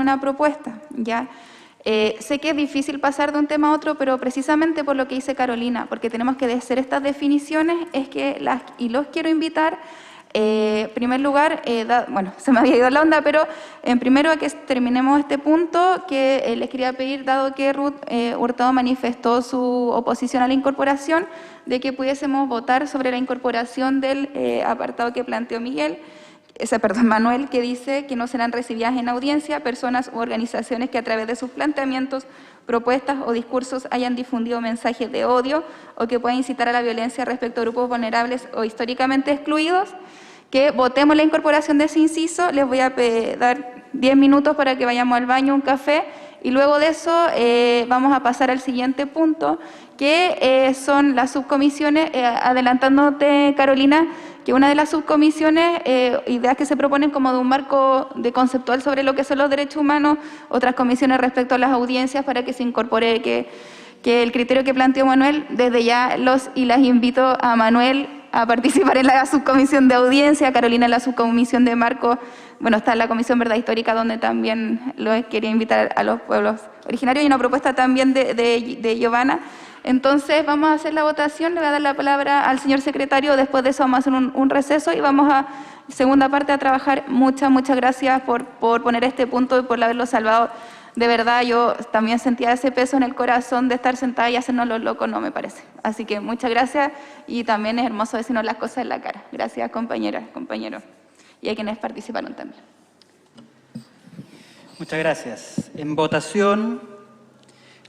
una propuesta, ¿ya? Sé que es difícil pasar de un tema a otro, pero precisamente por lo que dice Carolina, porque tenemos que hacer estas definiciones, es que los quiero invitar, en primer lugar, bueno, se me había ido la onda, pero primero a que terminemos este punto, que les quería pedir, dado que Ruth Hurtado manifestó su oposición a la incorporación, de que pudiésemos votar sobre la incorporación del apartado que planteó Manuel, que dice que no serán recibidas en audiencia personas u organizaciones que a través de sus planteamientos, propuestas o discursos hayan difundido mensajes de odio o que puedan incitar a la violencia respecto a grupos vulnerables o históricamente excluidos. Que votemos la incorporación de ese inciso. Les voy a dar 10 minutos para que vayamos al baño, un café, y luego de eso vamos a pasar al siguiente punto, que son las subcomisiones, adelantándote, Carolina, que una de las subcomisiones, ideas que se proponen como de un marco de conceptual sobre lo que son los derechos humanos, otras comisiones respecto a las audiencias para que se incorpore que el criterio que planteó Manuel, desde ya las invito a Manuel a participar en la subcomisión de audiencia, a Carolina en la subcomisión de marco, bueno, está la comisión Verdad Histórica donde también lo quería invitar a los pueblos originarios, y una propuesta también de Giovanna. Entonces vamos a hacer la votación, le voy a dar la palabra al señor secretario, después de eso vamos a hacer un receso y vamos a, segunda parte, a trabajar. Muchas gracias por poner este punto y por haberlo salvado. De verdad, yo también sentía ese peso en el corazón de estar sentada y hacernos los locos, no me parece. Así que muchas gracias, y también es hermoso decirnos las cosas en la cara. Gracias, compañeras, compañeros, y a quienes participaron también. Muchas gracias. En votación,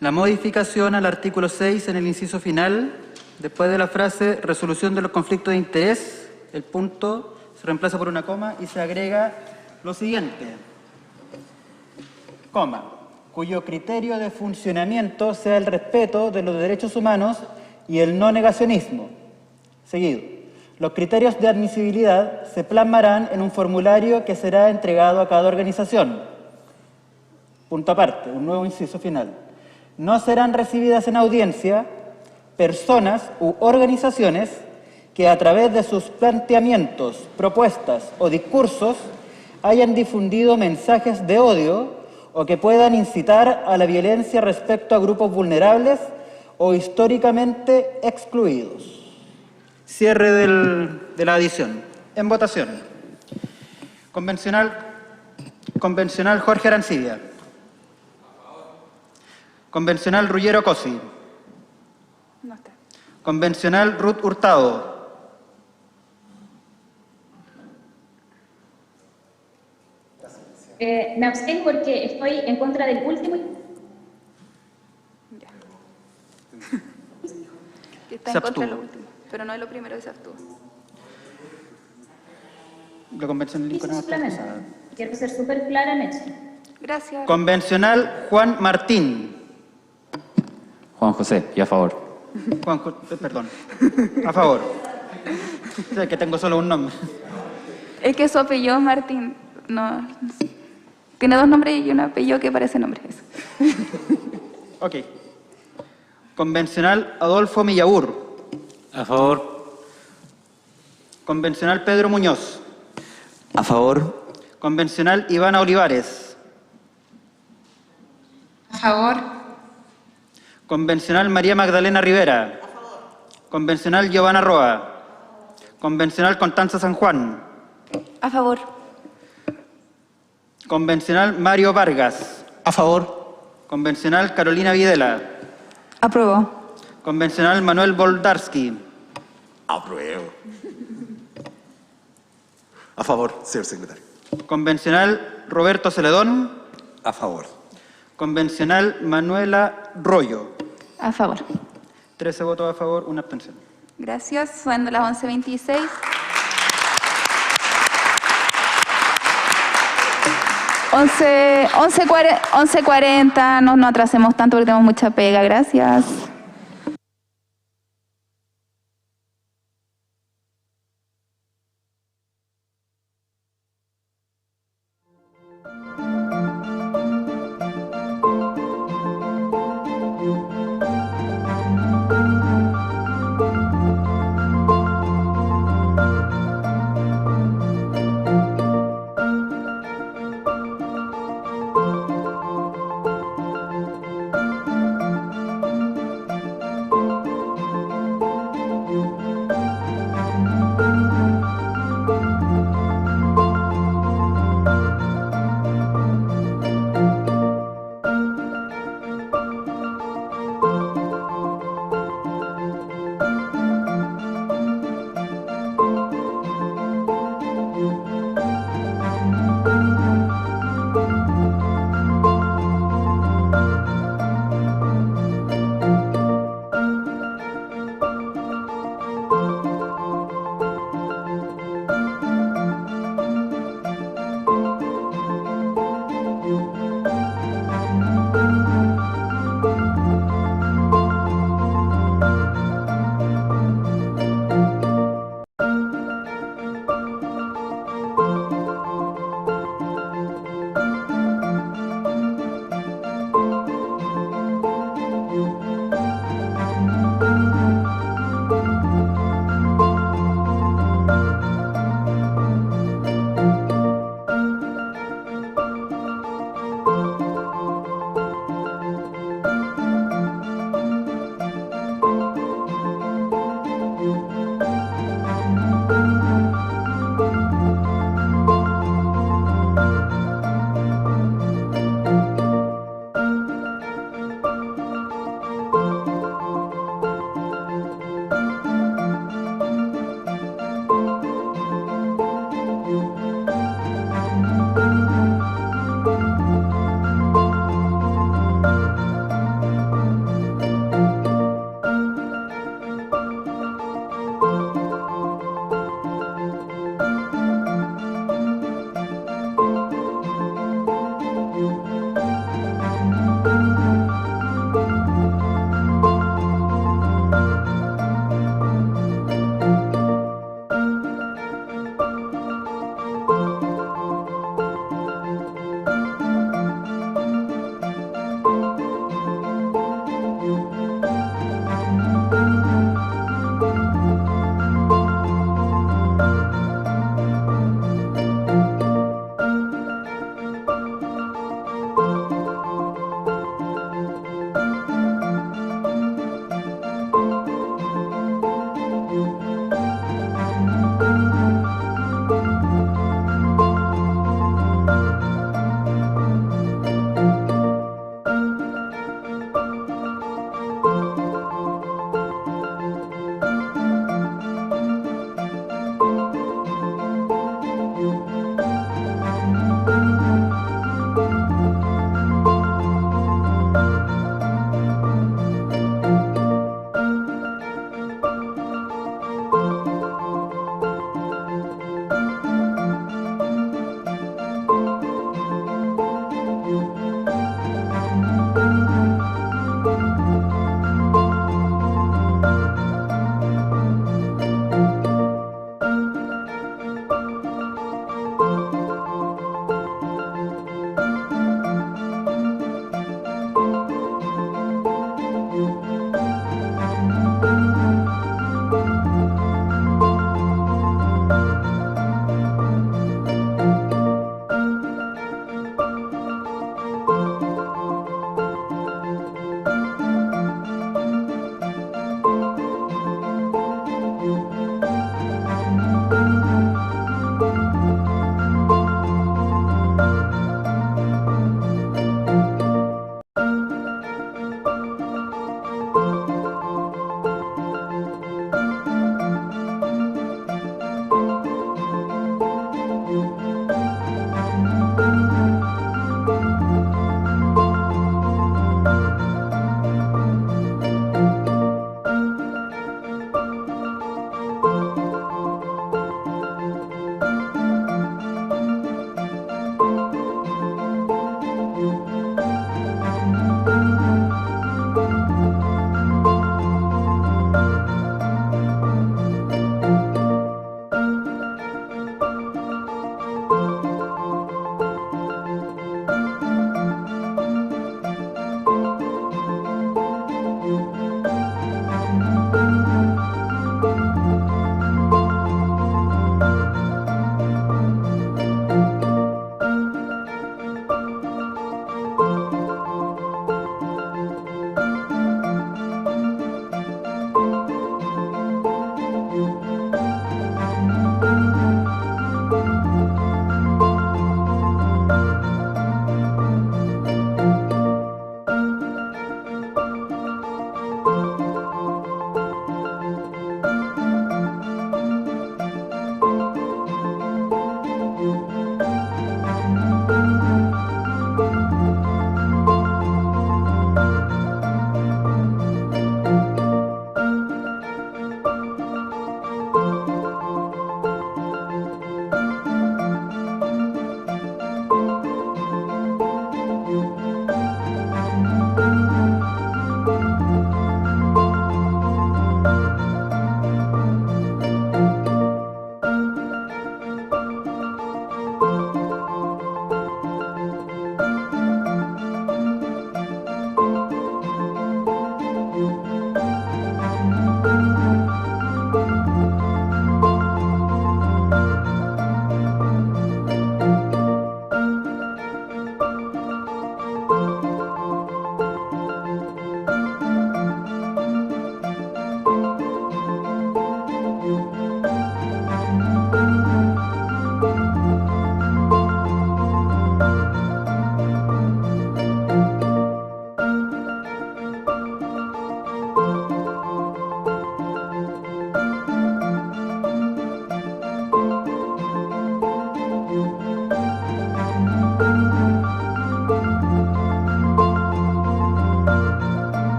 la modificación al artículo 6 en el inciso final, después de la frase resolución de los conflictos de interés, el punto se reemplaza por una coma y se agrega lo siguiente: coma, cuyo criterio de funcionamiento sea el respeto de los derechos humanos y el no negacionismo. Seguido, los criterios de admisibilidad se plasmarán en un formulario que será entregado a cada organización. Punto aparte, un nuevo inciso final. No serán recibidas en audiencia personas u organizaciones que a través de sus planteamientos, propuestas o discursos hayan difundido mensajes de odio o que puedan incitar a la violencia respecto a grupos vulnerables o históricamente excluidos. Cierre de la adición. En votación. Convencional Jorge Arancibia. Convencional Ruggero Cosi. No está. Convencional Ruth Hurtado. Me abstengo porque estoy en contra del último. Ya. Que está en contra de lo último, pero no es lo primero que se abstuvo. La convencional Lincoln. Quiero ser súper clara en eso. Gracias. Convencional Juan Martín. Juan José, y a favor. Perdón. A favor. Sé que tengo solo un nombre. Es que su apellido Martín, no. Tiene dos nombres y un apellido que parece nombre. Eso. Ok. Convencional Adolfo Millabur. A favor. Convencional Pedro Muñoz. A favor. Convencional Ivana Olivares. A favor. Convencional María Magdalena Rivera. A favor. Convencional Giovanna Roa. Convencional Constanza San Juan. A favor. Convencional Mario Vargas. A favor. Convencional Carolina Videla. Apruebo. Convencional Manuel Boldarsky. Apruebo. A favor, señor secretario. Convencional Roberto Celedón. A favor. Convencional Manuela Rollo. A favor. 13 votos a favor, una abstención. Gracias. Son las 11:26. 11:40. No atrasemos tanto porque tenemos mucha pega. Gracias.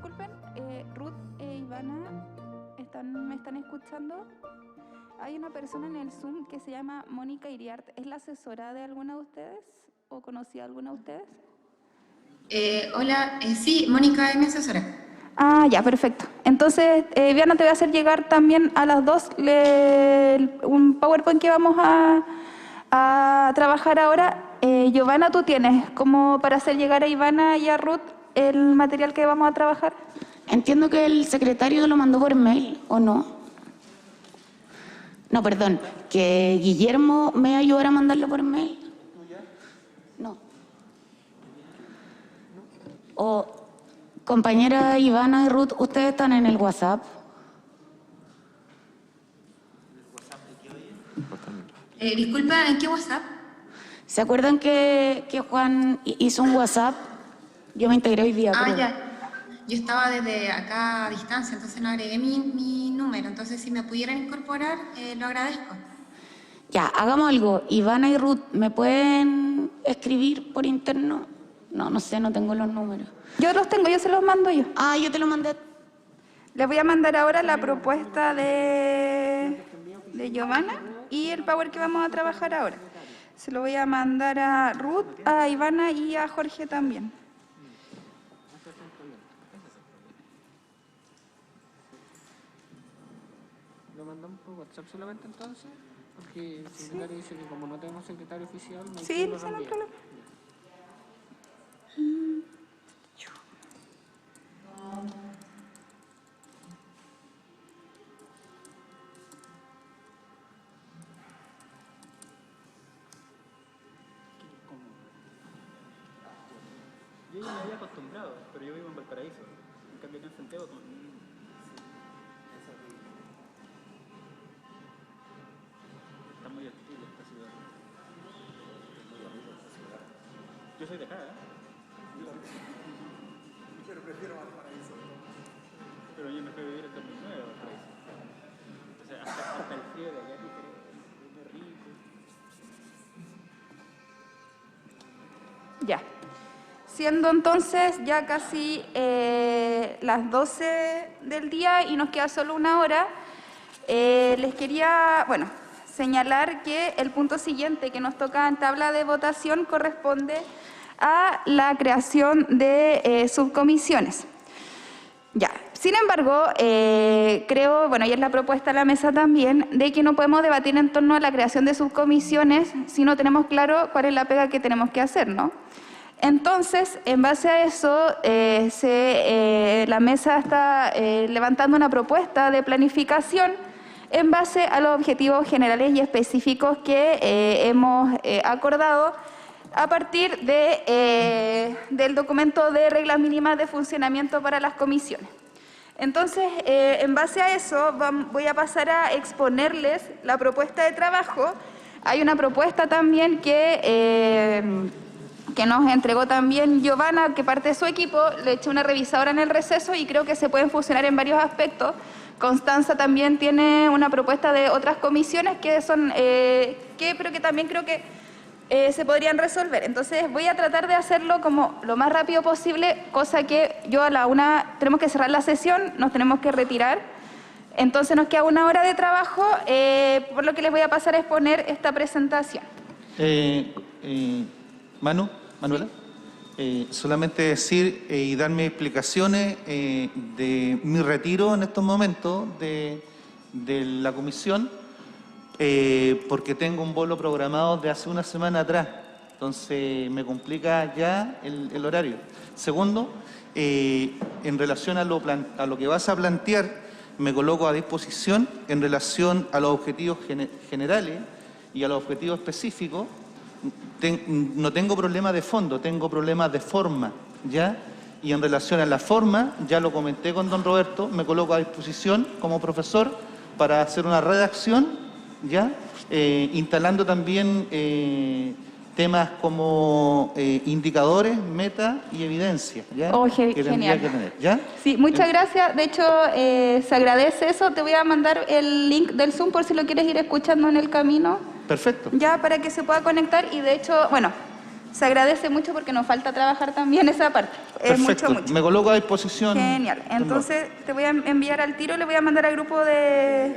Disculpen, Ruth e Ivana, ¿me están escuchando? Hay una persona en el Zoom que se llama Mónica Iriart. ¿Es la asesora de alguna de ustedes o conocía a alguna de ustedes? Hola, sí, Mónica es mi asesora. Ah, ya, perfecto. Entonces, Viana, te voy a hacer llegar también a las 2 un PowerPoint que vamos a trabajar ahora. Giovanna, ¿tú tienes como para hacer llegar a Ivana y a Ruth el material que vamos a trabajar? Entiendo que el secretario lo mandó por mail, ¿o no? No, perdón, que Guillermo me ayudara a mandarlo por mail. No. O, compañera Ivana y Ruth, ¿ustedes están en el WhatsApp? Disculpa, ¿en qué WhatsApp? ¿Se acuerdan que Juan hizo un WhatsApp? Yo me integré hoy día. Ah, ya. Yo estaba desde acá a distancia, entonces no agregué mi número. Entonces, si me pudieran incorporar, lo agradezco. Ya, hagamos algo. Ivana y Ruth, ¿me pueden escribir por interno? No sé, no tengo los números. Yo los tengo, yo se los mando yo. Ah, yo te lo mandé. Les voy a mandar ahora la propuesta de Giovanna y el Power que vamos a trabajar ahora. Se lo voy a mandar a Ruth, a Ivana y a Jorge también. ¿Lo mandamos por WhatsApp solamente entonces? Porque el secretario dice que como no tenemos secretario oficial, no hay Sí, quien lo no hay reenvíe. problema. Yo ya me había acostumbrado, pero yo vivo en Valparaíso. En cambio acá en Santiago está muy hostil esta ciudad. Yo soy de acá, ¿eh? Pero prefiero Valparaíso. Pero yo me fui a vivir en 2009 a Valparaíso. O sea, hasta el frío de allá es rico. Ya. Siendo entonces ya casi las 12 del día y nos queda solo una hora, les quería, señalar que el punto siguiente que nos toca en tabla de votación corresponde a la creación de subcomisiones. Ya. Sin embargo, creo, y es la propuesta de la mesa también, de que no podemos debatir en torno a la creación de subcomisiones si no tenemos claro cuál es la pega que tenemos que hacer, ¿no? Entonces, en base a eso, la mesa está levantando una propuesta de planificación en base a los objetivos generales y específicos que hemos acordado a partir del documento de reglas mínimas de funcionamiento para las comisiones. Entonces, en base a eso, voy a pasar a exponerles la propuesta de trabajo. Hay una propuesta también que nos entregó también Giovanna, que parte de su equipo. Le eché una revisadora en el receso y creo que se pueden fusionar en varios aspectos. Constanza también tiene una propuesta de otras comisiones que son, pero que también creo que se podrían resolver. Entonces voy a tratar de hacerlo como lo más rápido posible, cosa que yo a la 1 tenemos que cerrar la sesión, nos tenemos que retirar. Entonces nos queda 1 hora de trabajo, por lo que les voy a pasar a exponer esta presentación. Manuela, solamente decir y darme explicaciones de mi retiro en estos momentos de la comisión, porque tengo un vuelo programado de hace una semana atrás, entonces me complica ya el horario. Segundo, en relación a lo que vas a plantear, me coloco a disposición en relación a los objetivos generales y a los objetivos específicos. No tengo problemas de fondo, tengo problemas de forma, ¿ya? Y en relación a la forma, ya lo comenté con don Roberto, me coloco a disposición como profesor para hacer una redacción, ¿ya? Instalando también temas como indicadores, meta y evidencia, ¿ya? Que tendría Genial. que tener, ¿ya? Sí, muchas gracias. De hecho, se agradece eso. Te voy a mandar el link del Zoom por si lo quieres ir escuchando en el camino. Perfecto. Ya para que se pueda conectar y de hecho, Se agradece mucho porque nos falta trabajar también esa parte. Es Perfecto, mucho, mucho. me coloco a disposición. Genial. Entonces te voy a enviar al tiro, le voy a mandar al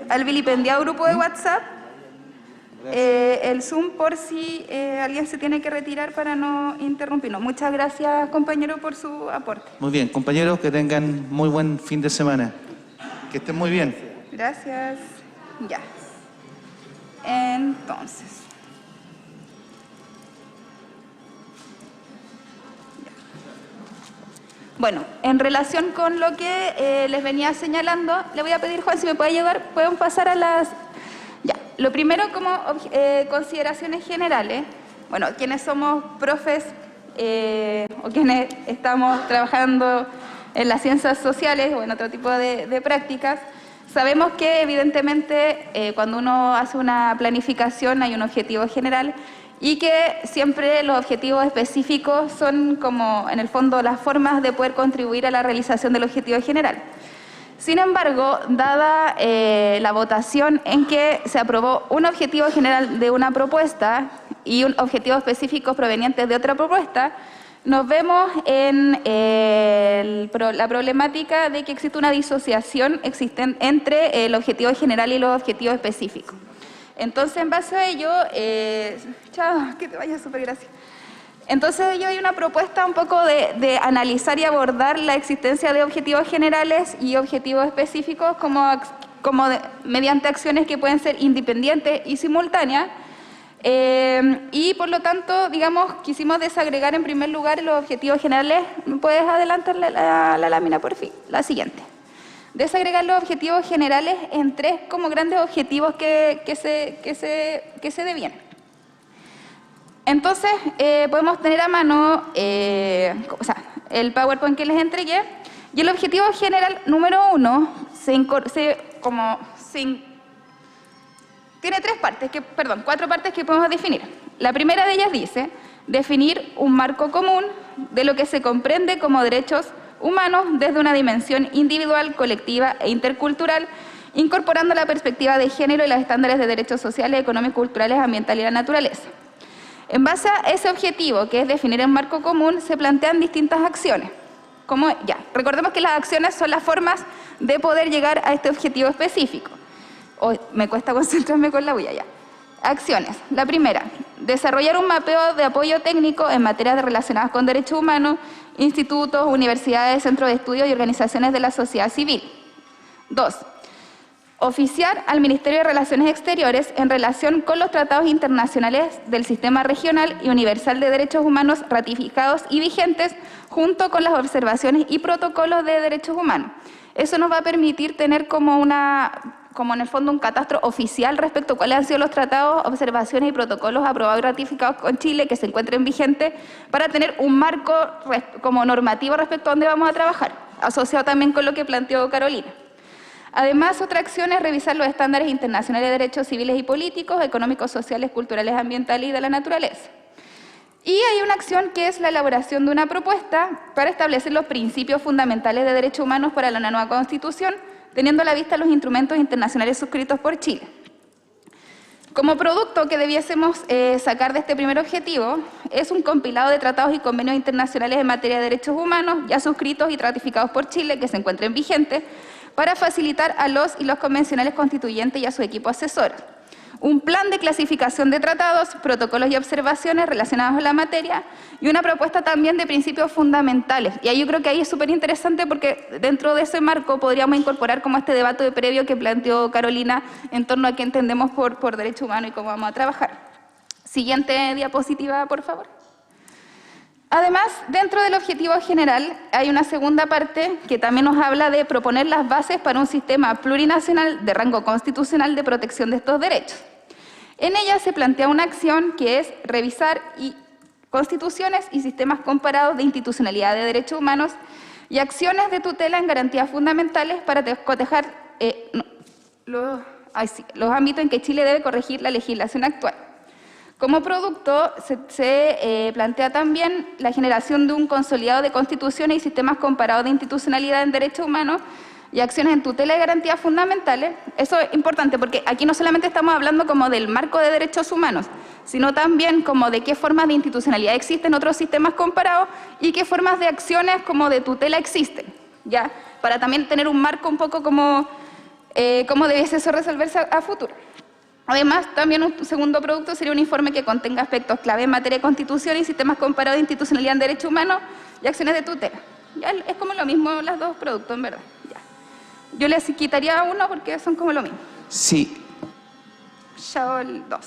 al vilipendiado grupo de WhatsApp el Zoom por si alguien se tiene que retirar para no interrumpirnos. Muchas gracias, compañero, por su aporte. Muy bien, compañeros, que tengan muy buen fin de semana. Que estén muy bien. Gracias. Ya. Entonces. Bueno, en relación con lo que les venía señalando, le voy a pedir, Juan, si me puede ayudar, pueden pasar a las... Ya, lo primero como consideraciones generales. Bueno, quienes somos profes o quienes estamos trabajando en las ciencias sociales o en otro tipo de prácticas, sabemos que evidentemente cuando uno hace una planificación hay un objetivo general y que siempre los objetivos específicos son como en el fondo las formas de poder contribuir a la realización del objetivo general. Sin embargo, dada la votación en que se aprobó un objetivo general de una propuesta y un objetivo específico proveniente de otra propuesta, nos vemos en la problemática de que existe una disociación entre el objetivo general y los objetivos específicos. Entonces, en base a ello, chao, que te vaya súper, gracias. Entonces, yo hay una propuesta un poco de analizar y abordar la existencia de objetivos generales y objetivos específicos mediante acciones que pueden ser independientes y simultáneas. Y por lo tanto, digamos, quisimos desagregar en primer lugar los objetivos generales. ¿Me puedes adelantar la lámina, por fin? La siguiente. Desagregar los objetivos generales en tres como grandes objetivos que se devienen. Entonces, podemos tener a mano el PowerPoint que les entregué, y el objetivo general número 1 tiene cuatro partes que podemos definir. La primera de ellas dice definir un marco común de lo que se comprende como derechos humanos desde una dimensión individual, colectiva e intercultural, incorporando la perspectiva de género y los estándares de derechos sociales, económicos, culturales, ambientales y la naturaleza. En base a ese objetivo, que es definir un marco común, se plantean distintas acciones. Recordemos que las acciones son las formas de poder llegar a este objetivo específico. Me cuesta concentrarme con la bulla ya. Acciones. La primera, desarrollar un mapeo de apoyo técnico en materias relacionadas con derechos humanos, institutos, universidades, centros de estudio y organizaciones de la sociedad civil. 2. Oficiar al Ministerio de Relaciones Exteriores en relación con los tratados internacionales del Sistema Regional y Universal de Derechos Humanos ratificados y vigentes, junto con las observaciones y protocolos de derechos humanos. Eso nos va a permitir tener como en el fondo un catastro oficial respecto a cuáles han sido los tratados, observaciones y protocolos aprobados y ratificados con Chile que se encuentren vigentes, para tener un marco como normativo respecto a dónde vamos a trabajar, asociado también con lo que planteó Carolina. Además, otra acción es revisar los estándares internacionales de derechos civiles y políticos, económicos, sociales, culturales, ambientales y de la naturaleza. Y hay una acción que es la elaboración de una propuesta para establecer los principios fundamentales de derechos humanos para la nueva Constitución, teniendo a la vista los instrumentos internacionales suscritos por Chile. Como producto que debiésemos sacar de este primer objetivo es un compilado de tratados y convenios internacionales en materia de derechos humanos ya suscritos y ratificados por Chile que se encuentren vigentes para facilitar a los y los convencionales constituyentes y a su equipo asesor. Un plan de clasificación de tratados, protocolos y observaciones relacionados con la materia y una propuesta también de principios fundamentales. Y ahí yo creo que ahí es súper interesante porque dentro de ese marco podríamos incorporar como este debate previo que planteó Carolina en torno a qué entendemos por derecho humano y cómo vamos a trabajar. Siguiente diapositiva, por favor. Además, dentro del objetivo general hay una segunda parte que también nos habla de proponer las bases para un sistema plurinacional de rango constitucional de protección de estos derechos. En ella se plantea una acción que es revisar constituciones y sistemas comparados de institucionalidad de derechos humanos y acciones de tutela en garantías fundamentales para cotejar los ámbitos en que Chile debe corregir la legislación actual. Como producto, se plantea también la generación de un consolidado de constituciones y sistemas comparados de institucionalidad en derechos humanos, y acciones en tutela y garantías fundamentales. Eso es importante porque aquí no solamente estamos hablando como del marco de derechos humanos, sino también como de qué formas de institucionalidad existen otros sistemas comparados y qué formas de acciones como de tutela existen, ¿ya? Para también tener un marco un poco como cómo debiese eso resolverse a futuro. Además, también un segundo producto sería un informe que contenga aspectos clave en materia de constitución y sistemas comparados de institucionalidad en derechos humanos y acciones de tutela. Ya es como lo mismo los dos productos, en verdad. Ya. Yo les quitaría uno porque son como lo mismo. Sí. Ya el 2.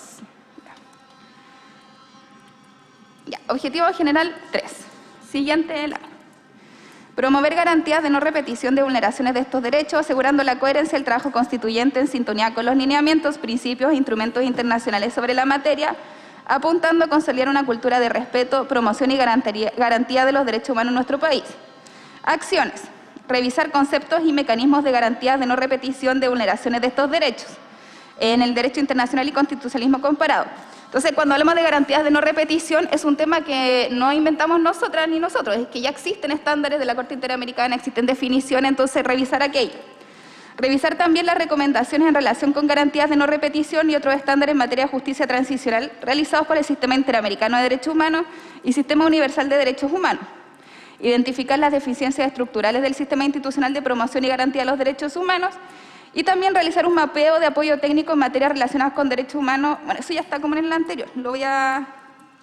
Ya. Objetivo general 3. Siguiente lámina. Promover garantías de no repetición de vulneraciones de estos derechos, asegurando la coherencia del trabajo constituyente en sintonía con los lineamientos, principios e instrumentos internacionales sobre la materia, apuntando a consolidar una cultura de respeto, promoción y garantía de los derechos humanos en nuestro país. Acciones. Revisar conceptos y mecanismos de garantías de no repetición de vulneraciones de estos derechos en el derecho internacional y constitucionalismo comparado. Entonces, cuando hablamos de garantías de no repetición, es un tema que no inventamos nosotras ni nosotros, es que ya existen estándares de la Corte Interamericana, existen definiciones, entonces revisar aquello. Revisar también las recomendaciones en relación con garantías de no repetición y otros estándares en materia de justicia transicional realizados por el Sistema Interamericano de Derechos Humanos y Sistema Universal de Derechos Humanos. Identificar las deficiencias estructurales del sistema institucional de promoción y garantía de los derechos humanos y también realizar un mapeo de apoyo técnico en materias relacionadas con derechos humanos. Bueno, eso ya está como en el anterior, lo voy a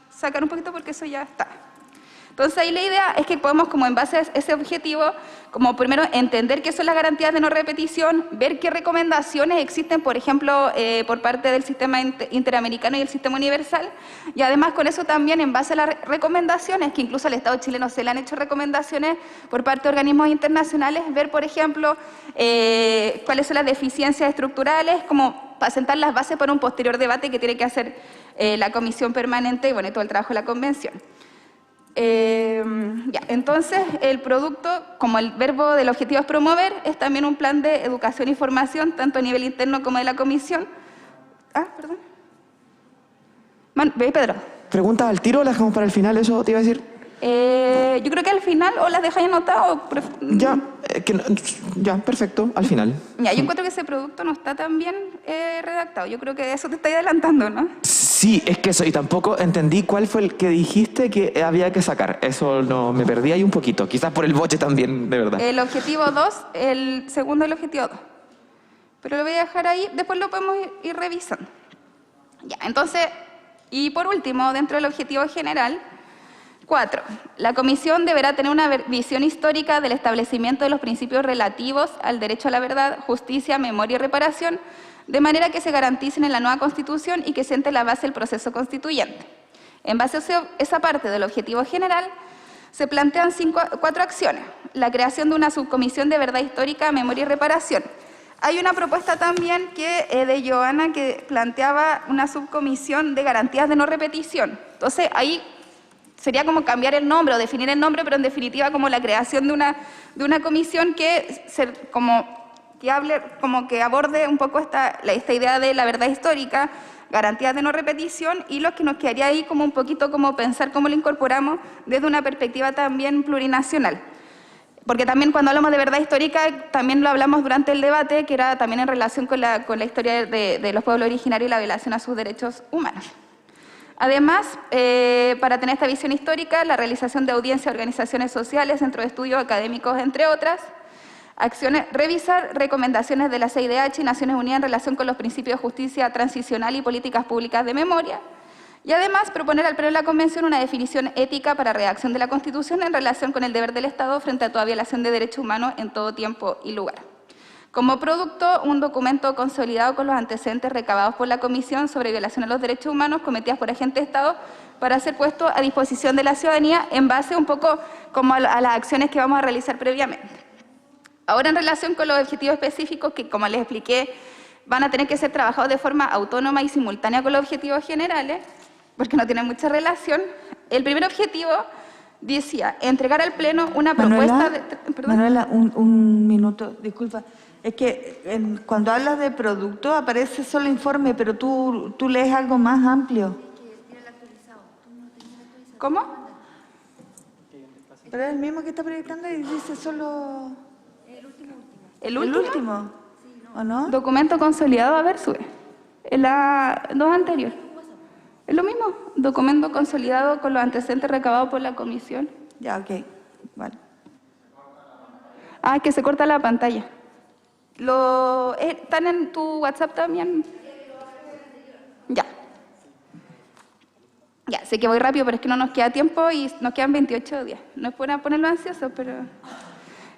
sacar un poquito porque eso ya está. Entonces ahí la idea es que podemos, como en base a ese objetivo, como primero entender qué son las garantías de no repetición, ver qué recomendaciones existen, por ejemplo, por parte del Sistema Interamericano y el Sistema Universal, y además con eso también en base a las recomendaciones, que incluso al Estado chileno se le han hecho recomendaciones por parte de organismos internacionales, ver, por ejemplo, cuáles son las deficiencias estructurales, como para sentar las bases para un posterior debate que tiene que hacer la Comisión Permanente y bueno, y todo el trabajo de la Convención. Entonces, el producto, como el verbo del objetivo es promover, es también un plan de educación y formación, tanto a nivel interno como de la comisión. Perdón. Pedro. ¿Preguntas al tiro o las dejamos para el final? ¿Eso te iba a decir? Yo creo que al final, o las dejáis anotadas o... Ya, perfecto, al final. Ya, yo encuentro que ese producto no está tan bien redactado. Yo creo que eso te estáis adelantando, ¿no? Sí, es que eso, y tampoco entendí cuál fue el que dijiste que había que sacar. Eso no, me perdí ahí un poquito, quizás por el boche también, de verdad. El objetivo 2, el segundo del objetivo 2. Pero lo voy a dejar ahí, después lo podemos ir revisando. Ya, entonces, y por último, dentro del objetivo general, 4. La Comisión deberá tener una visión histórica del establecimiento de los principios relativos al derecho a la verdad, justicia, memoria y reparación, de manera que se garanticen en la nueva Constitución y que siente la base del proceso constituyente. En base a esa parte del objetivo general, se plantean 4 acciones. La creación de una subcomisión de verdad histórica, memoria y reparación. Hay una propuesta también de Joana que planteaba una subcomisión de garantías de no repetición. Entonces, ahí sería como cambiar el nombre o definir el nombre, pero en definitiva como la creación de una comisión que aborde un poco esta idea de la verdad histórica, garantías de no repetición, y lo que nos quedaría ahí como un poquito como pensar cómo lo incorporamos desde una perspectiva también plurinacional. Porque también cuando hablamos de verdad histórica, también lo hablamos durante el debate, que era también en relación con la historia de los pueblos originarios y la violación a sus derechos humanos. Además, para tener esta visión histórica, la realización de audiencias a organizaciones sociales, centros de estudios académicos, entre otras, acciones, revisar recomendaciones de la CIDH y Naciones Unidas en relación con los principios de justicia transicional y políticas públicas de memoria, y además proponer al Pleno de la Convención una definición ética para redacción de la Constitución en relación con el deber del Estado frente a toda violación de derechos humanos en todo tiempo y lugar. Como producto, un documento consolidado con los antecedentes recabados por la Comisión sobre violación a los derechos humanos cometidas por agentes de Estado para ser puesto a disposición de la ciudadanía en base un poco como a las acciones que vamos a realizar previamente. Ahora, en relación con los objetivos específicos que, como les expliqué, van a tener que ser trabajados de forma autónoma y simultánea con los objetivos generales, porque no tienen mucha relación. El primer objetivo decía entregar al Pleno una propuesta de... ¿Perdón? Manuela, un minuto, disculpa. Es que cuando hablas de producto aparece solo informe, pero tú lees algo más amplio. ¿Cómo? Pero es el mismo que está proyectando y dice solo... ¿El ¿El último? último? ¿O no? Documento consolidado, a ver, sube. En la dos anterior. Es lo mismo, documento consolidado con los antecedentes recabados por la comisión. Ya, ok. Vale. Ah, que se corta la pantalla. ¿Están en tu WhatsApp también? Ya. Ya, sé que voy rápido, pero es que no nos queda tiempo y nos quedan 28 días. No es por ponerlo ansioso, pero...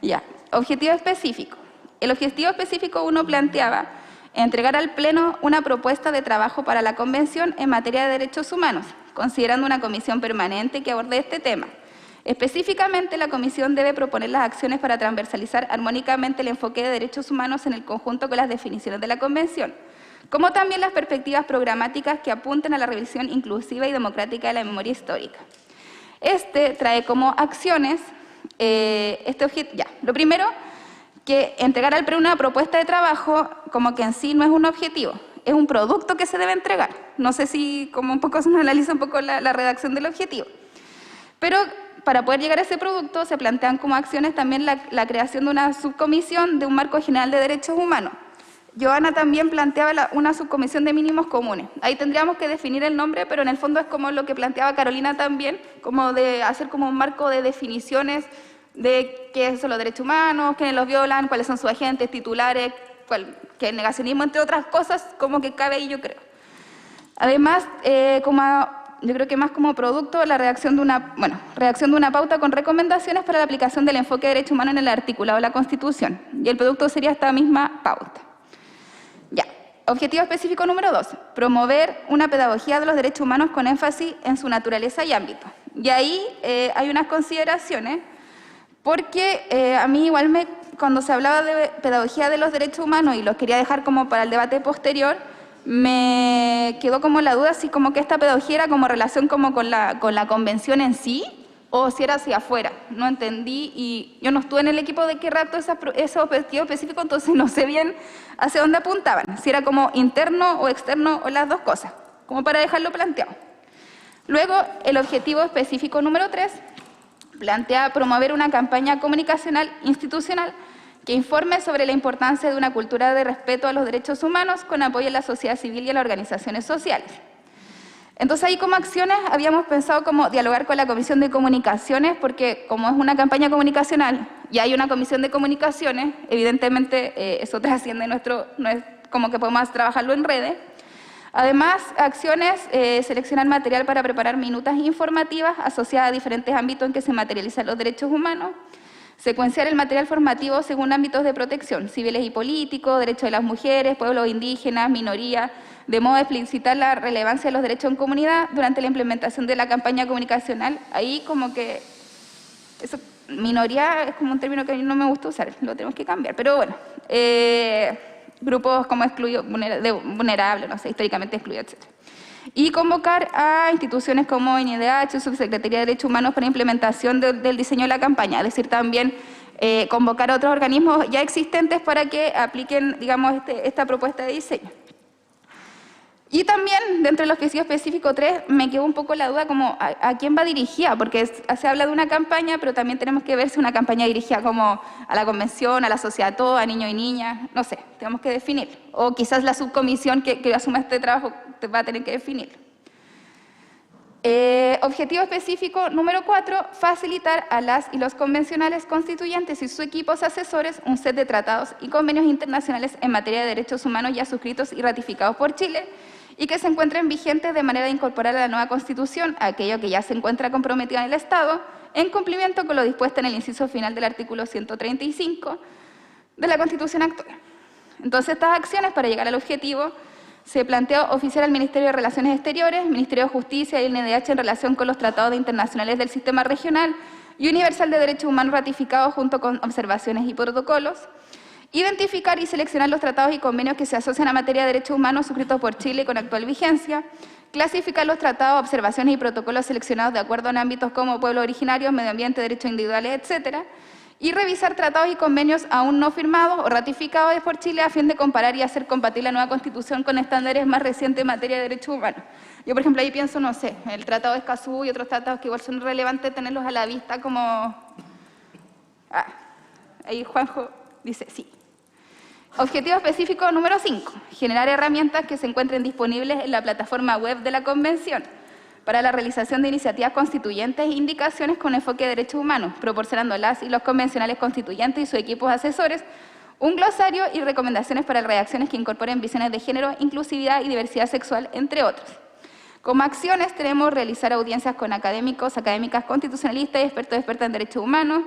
Ya. Objetivo específico. El objetivo específico 1 planteaba entregar al Pleno una propuesta de trabajo para la Convención en materia de derechos humanos, considerando una comisión permanente que aborde este tema. Específicamente, la comisión debe proponer las acciones para transversalizar armónicamente el enfoque de derechos humanos en el conjunto con las definiciones de la Convención, como también las perspectivas programáticas que apunten a la revisión inclusiva y democrática de la memoria histórica. Este trae como acciones, lo primero, que entregar al Pleno una propuesta de trabajo como que en sí no es un objetivo, es un producto que se debe entregar. No sé si como un poco se analiza un poco la redacción del objetivo. Pero para poder llegar a ese producto se plantean como acciones también la creación de una subcomisión de un marco general de derechos humanos. Joana también planteaba una subcomisión de mínimos comunes. Ahí tendríamos que definir el nombre, pero en el fondo es como lo que planteaba Carolina también, como de hacer como un marco de definiciones de qué son los derechos humanos, quiénes los violan, cuáles son sus agentes, titulares, que el negacionismo, entre otras cosas, como que cabe ahí, yo creo. Además, yo creo que más como producto, la redacción de una pauta con recomendaciones para la aplicación del enfoque de derechos humanos en el articulado de la Constitución. Y el producto sería esta misma pauta. Ya. Objetivo específico número 2, promover una pedagogía de los derechos humanos con énfasis en su naturaleza y ámbito. Y ahí hay unas consideraciones, porque a mí igual cuando se hablaba de pedagogía de los derechos humanos y los quería dejar como para el debate posterior, me quedó como la duda si como que esta pedagogía era como relación como con la convención en sí o si era hacia afuera. No entendí y yo no estuve en el equipo de que redactó ese objetivo específico, entonces no sé bien hacia dónde apuntaban, si era como interno o externo o las dos cosas, como para dejarlo planteado. Luego, el objetivo específico número 3 plantea promover una campaña comunicacional institucional que informe sobre la importancia de una cultura de respeto a los derechos humanos con apoyo a la sociedad civil y a las organizaciones sociales. Entonces ahí como acciones habíamos pensado como dialogar con la Comisión de Comunicaciones, porque como es una campaña comunicacional y hay una comisión de comunicaciones, evidentemente eso trasciende no es como que podemos trabajarlo en redes. Además, acciones, seleccionar material para preparar minutas informativas asociadas a diferentes ámbitos en que se materializan los derechos humanos, secuenciar el material formativo según ámbitos de protección, civiles y políticos, derechos de las mujeres, pueblos indígenas, minorías, de modo de explicitar la relevancia de los derechos en comunidad durante la implementación de la campaña comunicacional. Ahí como que, eso, minoría es como un término que a mí no me gusta usar, lo tenemos que cambiar, pero bueno, grupos como excluidos, vulnerables, no sé, históricamente excluidos, etc. Y convocar a instituciones como INDH, Subsecretaría de Derechos Humanos para implementación del diseño de la campaña, es decir, también convocar a otros organismos ya existentes para que apliquen, digamos, esta propuesta de diseño. Y también, dentro del objetivo específico 3, me quedó un poco la duda como a quién va dirigida, porque se habla de una campaña, pero también tenemos que ver si una campaña dirigida como a la convención, a la sociedad toda, a niños y niñas, no sé, tenemos que definir. O quizás la subcomisión que asuma este trabajo va a tener que definir. Objetivo específico número 4, facilitar a las y los convencionales constituyentes y sus equipos asesores un set de tratados y convenios internacionales en materia de derechos humanos ya suscritos y ratificados por Chile, y que se encuentren vigentes de manera de incorporar a la nueva Constitución aquello que ya se encuentra comprometido en el Estado, en cumplimiento con lo dispuesto en el inciso final del artículo 135 de la Constitución actual. Entonces, estas acciones para llegar al objetivo se planteó oficiar al Ministerio de Relaciones Exteriores, Ministerio de Justicia y el INDH en relación con los tratados internacionales del sistema regional y universal de derechos humanos ratificados junto con observaciones y protocolos. Identificar y seleccionar los tratados y convenios que se asocian a materia de derechos humanos suscritos por Chile con actual vigencia. Clasificar los tratados, observaciones y protocolos seleccionados de acuerdo en ámbitos como pueblos originarios, medio ambiente, derechos individuales, etc. Y revisar tratados y convenios aún no firmados o ratificados por Chile a fin de comparar y hacer compatible la nueva Constitución con estándares más recientes en materia de derechos humanos. Yo, por ejemplo, ahí pienso, no sé, el Tratado de Escazú y otros tratados que igual son relevantes tenerlos a la vista como... ahí Juanjo dice sí. Objetivo específico número 5, generar herramientas que se encuentren disponibles en la plataforma web de la Convención para la realización de iniciativas constituyentes e indicaciones con enfoque de derechos humanos, proporcionando a las y los convencionales constituyentes y sus equipos asesores un glosario y recomendaciones para redacciones que incorporen visiones de género, inclusividad y diversidad sexual, entre otros. Como acciones tenemos realizar audiencias con académicos, académicas constitucionalistas y expertos en derechos humanos,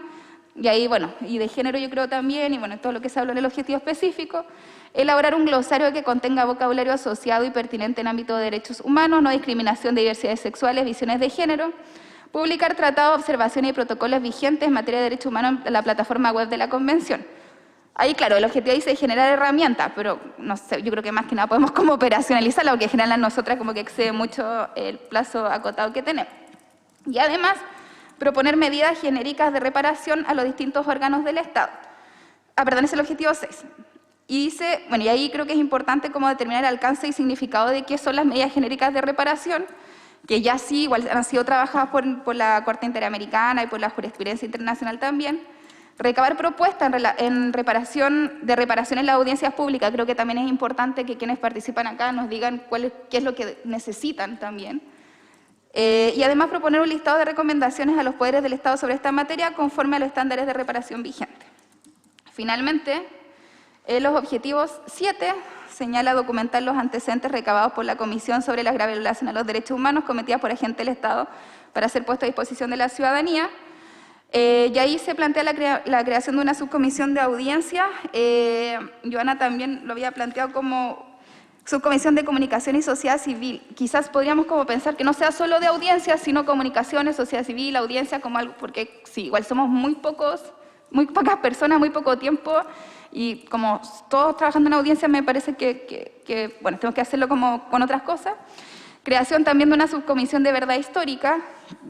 y ahí, bueno, y de género yo creo también, y bueno, todo lo que se habló en el objetivo específico, elaborar un glosario que contenga vocabulario asociado y pertinente en ámbito de derechos humanos, no discriminación de diversidades sexuales, visiones de género, publicar tratados, observaciones y protocolos vigentes en materia de derechos humanos en la plataforma web de la Convención. Ahí, claro, el objetivo dice generar herramientas, pero no sé, yo creo que más que nada podemos como operacionalizarla, porque en general a nosotras como que excede mucho el plazo acotado que tenemos. Y además, proponer medidas genéricas de reparación a los distintos órganos del Estado. Perdón, es el objetivo 6. Y dice, bueno, y ahí creo que es importante como determinar el alcance y significado de qué son las medidas genéricas de reparación, que ya sí, igual han sido trabajadas por la Corte Interamericana y por la Jurisprudencia Internacional también. Recabar propuestas en reparación en las audiencias públicas. Creo que también es importante que quienes participan acá nos digan qué es lo que necesitan también. Y además proponer un listado de recomendaciones a los poderes del Estado sobre esta materia conforme a los estándares de reparación vigentes. Finalmente, los objetivos 7 señala documentar los antecedentes recabados por la Comisión sobre las graves violaciones a los derechos humanos cometidas por agentes del Estado para ser puesto a disposición de la ciudadanía. Y ahí se plantea la creación de una subcomisión de audiencia. Joana también lo había planteado como subcomisión de comunicación y sociedad civil. Quizás podríamos como pensar que no sea solo de audiencias, sino comunicaciones, sociedad civil, audiencia como algo, porque sí, igual somos muy pocas personas, muy poco tiempo, y como todos trabajando en audiencia me parece que bueno, tenemos que hacerlo como con otras cosas. Creación también de una subcomisión de verdad histórica.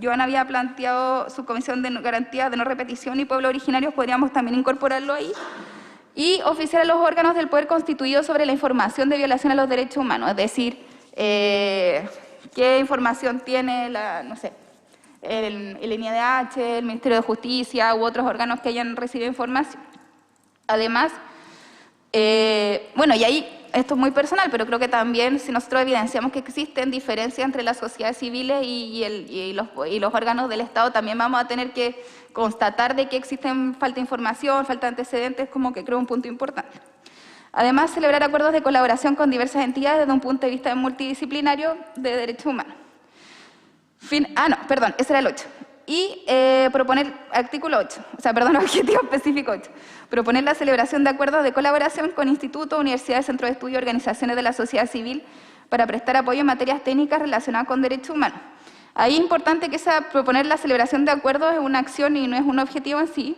Joana había planteado subcomisión de garantía de no repetición y pueblos originarios, podríamos también incorporarlo ahí. Y oficiar a los órganos del poder constituidos sobre la información de violación a los derechos humanos, es decir, qué información tiene el INDH, el Ministerio de Justicia u otros órganos que hayan recibido información. Además, bueno, y ahí esto es muy personal, pero creo que también si nosotros evidenciamos que existen diferencias entre las sociedades civiles y los órganos del Estado, también vamos a tener que constatar de que existen falta de información, falta de antecedentes, como que creo un punto importante. Además, celebrar acuerdos de colaboración con diversas entidades desde un punto de vista multidisciplinario de derechos humanos. Ese era el 8. Y proponer, objetivo específico 8. Proponer la celebración de acuerdos de colaboración con institutos, universidades, centros de estudio y organizaciones de la sociedad civil para prestar apoyo en materias técnicas relacionadas con derechos humanos. Ahí es importante que proponer la celebración de acuerdos es una acción y no es un objetivo en sí,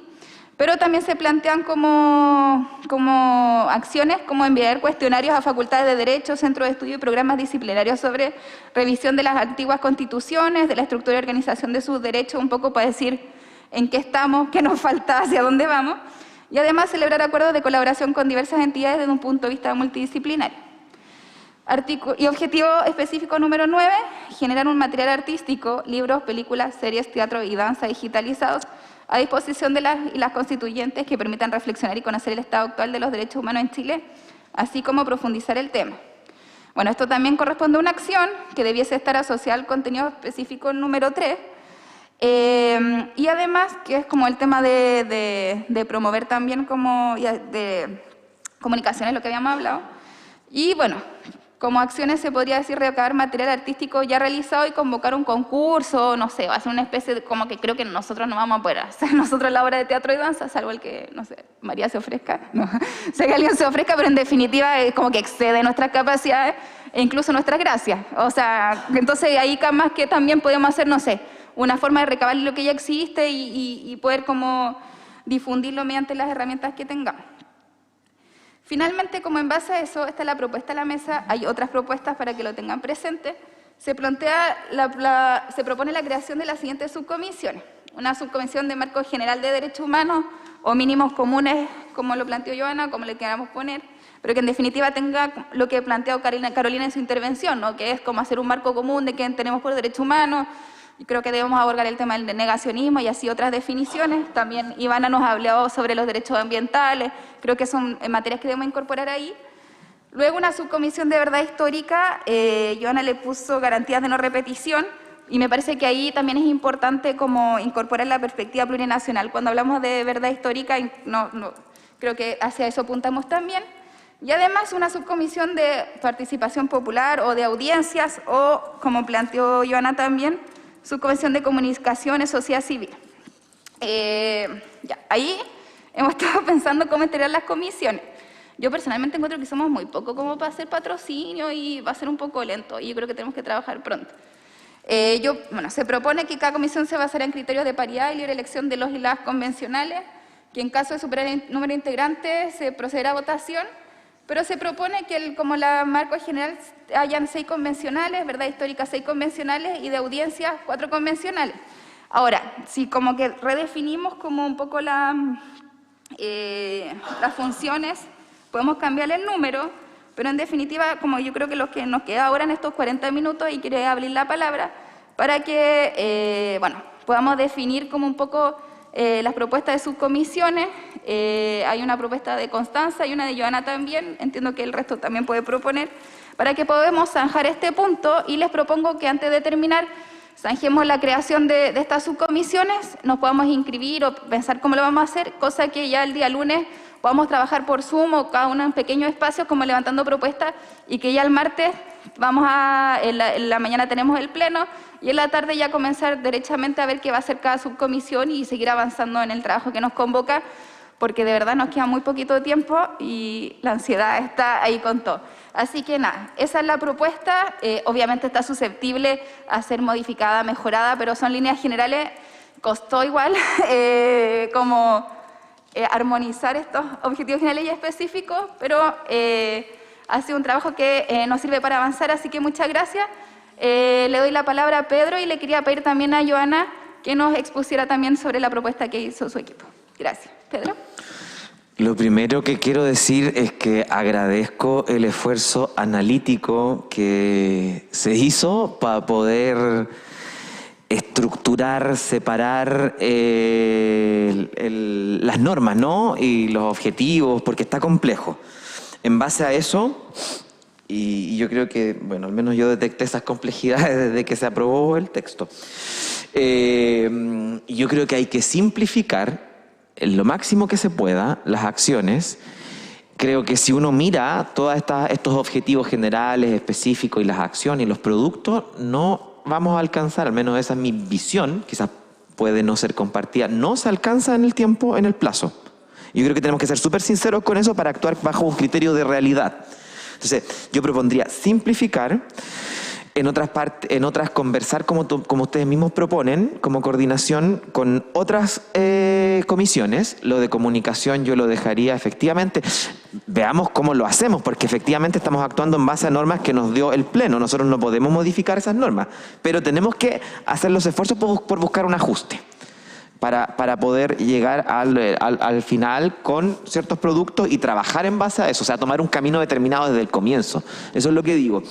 pero también se plantean como acciones como enviar cuestionarios a facultades de derecho, centros de estudio y programas disciplinarios sobre revisión de las antiguas constituciones, de la estructura y organización de sus derechos, un poco para decir en qué estamos, qué nos falta, hacia dónde vamos, y además celebrar acuerdos de colaboración con diversas entidades desde un punto de vista multidisciplinario. Y objetivo específico número 9, generar un material artístico, libros, películas, series, teatro y danza digitalizados a disposición de las constituyentes que permitan reflexionar y conocer el estado actual de los derechos humanos en Chile, así como profundizar el tema. Bueno, esto también corresponde a una acción que debiese estar asociada al contenido específico número 3, y además que es como el tema de promover también como de comunicaciones, lo que habíamos hablado, y bueno, como acciones se podría decir recabar material artístico ya realizado y convocar un concurso, no sé, va a ser una especie de, como que creo que nosotros no vamos a poder hacer nosotros la obra de teatro y danza, salvo el que, no sé, María se ofrezca, no sé que alguien se ofrezca, pero en definitiva es como que excede nuestras capacidades e incluso nuestras gracias. O sea, entonces ahí más que también podemos hacer, no sé, una forma de recabar lo que ya existe y poder como difundirlo mediante las herramientas que tengamos. Finalmente, como en base a eso, esta es la propuesta a la mesa, hay otras propuestas para que lo tengan presente, se propone la creación de las siguientes subcomisiones. Una subcomisión de marco general de derechos humanos o mínimos comunes, como lo planteó Joana, como le queramos poner, pero que en definitiva tenga lo que ha planteado Carolina en su intervención, ¿no? Que es como hacer un marco común de qué tenemos por derechos humanos, Yo creo que debemos abordar el tema del negacionismo y así otras definiciones. También Ivana nos habló sobre los derechos ambientales, creo que son materias que debemos incorporar ahí. Luego una subcomisión de verdad histórica, Joana le puso garantías de no repetición, y me parece que ahí también es importante como incorporar la perspectiva plurinacional. Cuando hablamos de verdad histórica, creo que hacia eso apuntamos también. Y además una subcomisión de participación popular o de audiencias, o como planteó Joana también, subcomisión de comunicaciones, sociedad civil. Ahí hemos estado pensando cómo integrar las comisiones. Yo personalmente encuentro que somos muy poco como para hacer patrocinio y va a ser un poco lento, y yo creo que tenemos que trabajar pronto. Se propone que cada comisión se basará en criterios de paridad y libre elección de los y las convencionales, que en caso de superar el número de integrantes se procederá a votación, pero se propone que como la marco general hayan 6 convencionales, verdad histórica 6 convencionales y de audiencia 4 convencionales. Ahora, si como que redefinimos como un poco las funciones, podemos cambiar el número, pero en definitiva, como yo creo que lo que nos queda ahora en estos 40 minutos, y quiero abrir la palabra, para que podamos definir como un poco las propuestas de subcomisiones. Hay una propuesta de Constanza y una de Joana también, entiendo que el resto también puede proponer, para que podamos zanjar este punto, y les propongo que antes de terminar, zanjemos la creación de estas subcomisiones, nos podamos inscribir o pensar cómo lo vamos a hacer, cosa que ya el día lunes podamos trabajar por Zoom o cada uno en pequeños espacios como levantando propuestas, y que ya el martes en la mañana tenemos el pleno, y en la tarde ya comenzar derechamente a ver qué va a hacer cada subcomisión y seguir avanzando en el trabajo que nos convoca, porque de verdad nos queda muy poquito tiempo y la ansiedad está ahí con todo. Así que nada, esa es la propuesta. Obviamente está susceptible a ser modificada, mejorada, pero son líneas generales. Costó igual armonizar estos objetivos generales y específicos, pero ha sido un trabajo que nos sirve para avanzar, así que muchas gracias. Le doy la palabra a Pedro, y le quería pedir también a Joana que nos expusiera también sobre la propuesta que hizo su equipo. Gracias. Pedro. Lo primero que quiero decir es que agradezco el esfuerzo analítico que se hizo para poder estructurar, separar las normas, ¿no? Y los objetivos, porque está complejo. En base a eso, y yo creo que, bueno, al menos yo detecté esas complejidades desde que se aprobó el texto. Yo creo que hay que simplificar en lo máximo que se pueda las acciones. Creo que si uno mira todos estos objetivos generales, específicos, y las acciones y los productos, no vamos a alcanzar, al menos esa es mi visión, quizás puede no ser compartida, no se alcanza en el tiempo, en el plazo. Yo creo que tenemos que ser súper sinceros con eso para actuar bajo un criterio de realidad. Entonces, yo propondría simplificar, en otras conversar como ustedes mismos proponen, como coordinación con otras comisiones. Lo de comunicación yo lo dejaría efectivamente. Veamos cómo lo hacemos, porque efectivamente estamos actuando en base a normas que nos dio el Pleno. Nosotros no podemos modificar esas normas, pero tenemos que hacer los esfuerzos por buscar un ajuste para poder llegar al final con ciertos productos y trabajar en base a eso, o sea, tomar un camino determinado desde el comienzo. Eso es lo que digo.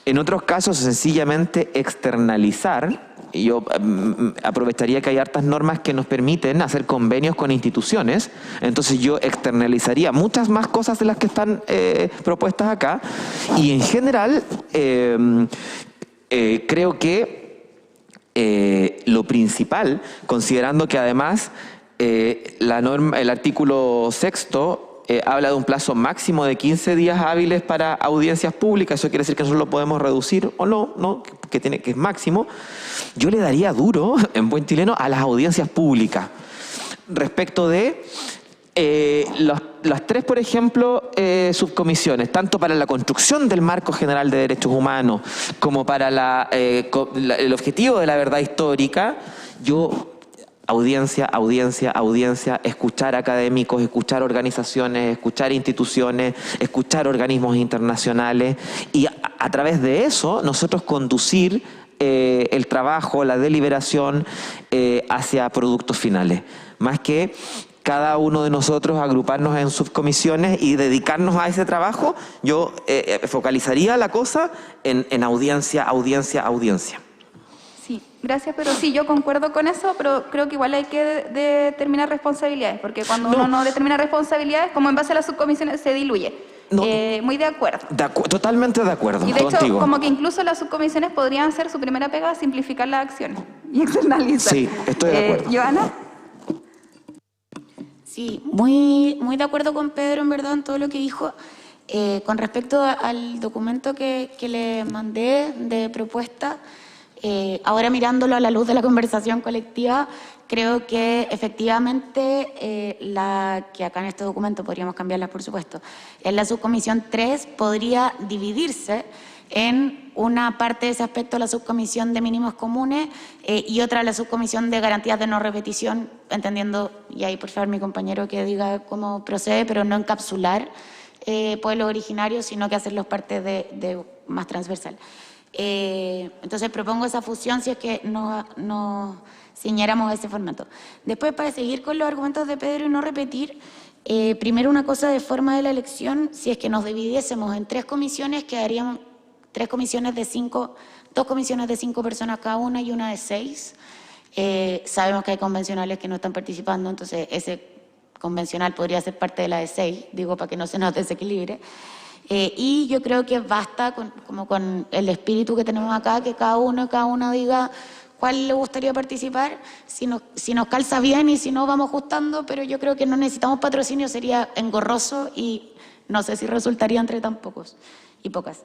En otros casos, sencillamente externalizar. Y yo aprovecharía que hay hartas normas que nos permiten hacer convenios con instituciones. Entonces yo externalizaría muchas más cosas de las que están propuestas acá. Y en general, creo que lo principal, considerando que además el artículo 6º habla de un plazo máximo de 15 días hábiles para audiencias públicas. Eso quiere decir que nosotros lo podemos reducir o no, que es máximo. Yo le daría duro, en buen chileno, a las audiencias públicas. Respecto de las 3, por ejemplo, subcomisiones, tanto para la construcción del marco general de derechos humanos como para el objetivo de la verdad histórica, yo... Audiencia, escuchar académicos, escuchar organizaciones, escuchar instituciones, escuchar organismos internacionales, y a través de eso nosotros conducir el trabajo, la deliberación hacia productos finales. Más que cada uno de nosotros agruparnos en subcomisiones y dedicarnos a ese trabajo, yo focalizaría la cosa en audiencia. Sí, Gracias, pero sí, yo concuerdo con eso, pero creo que igual hay que determinar responsabilidades, porque cuando uno no determina responsabilidades, como en base a las subcomisiones, se diluye. No. Muy de acuerdo. Totalmente de acuerdo Y de hecho, contigo. como que incluso las subcomisiones podrían ser su primera pega, simplificar las acciones y externalizar. Sí, estoy de acuerdo. ¿Joana? Sí, muy de acuerdo con Pedro, en verdad, en todo lo que dijo. Con respecto al documento que le mandé de propuesta, ahora mirándolo a la luz de la conversación colectiva, creo que efectivamente la que acá en este documento podríamos cambiarla, por supuesto, en la subcomisión 3 podría dividirse en una parte de ese aspecto la subcomisión de mínimos comunes y otra la subcomisión de garantías de no repetición, entendiendo, y ahí por favor mi compañero que diga cómo procede, pero no encapsular pueblos originarios, sino que hacerlos parte de más transversal. Entonces propongo esa fusión si es que nos ciñéramos a ese formato. Después, para seguir con los argumentos de Pedro y no repetir, primero una cosa de forma de la elección: si es que nos dividiésemos en 3 comisiones, quedarían 3 comisiones de 5, 2 comisiones de 5 personas cada una y una de 6. Sabemos que hay convencionales que no están participando, entonces ese convencional podría ser parte de la de 6, digo, para que no se nos desequilibre. Y yo creo que basta con el espíritu que tenemos acá, que cada uno y cada una diga cuál le gustaría participar, si nos calza bien y si no vamos ajustando, pero yo creo que no necesitamos patrocinio, sería engorroso y no sé si resultaría entre tan pocos y pocas.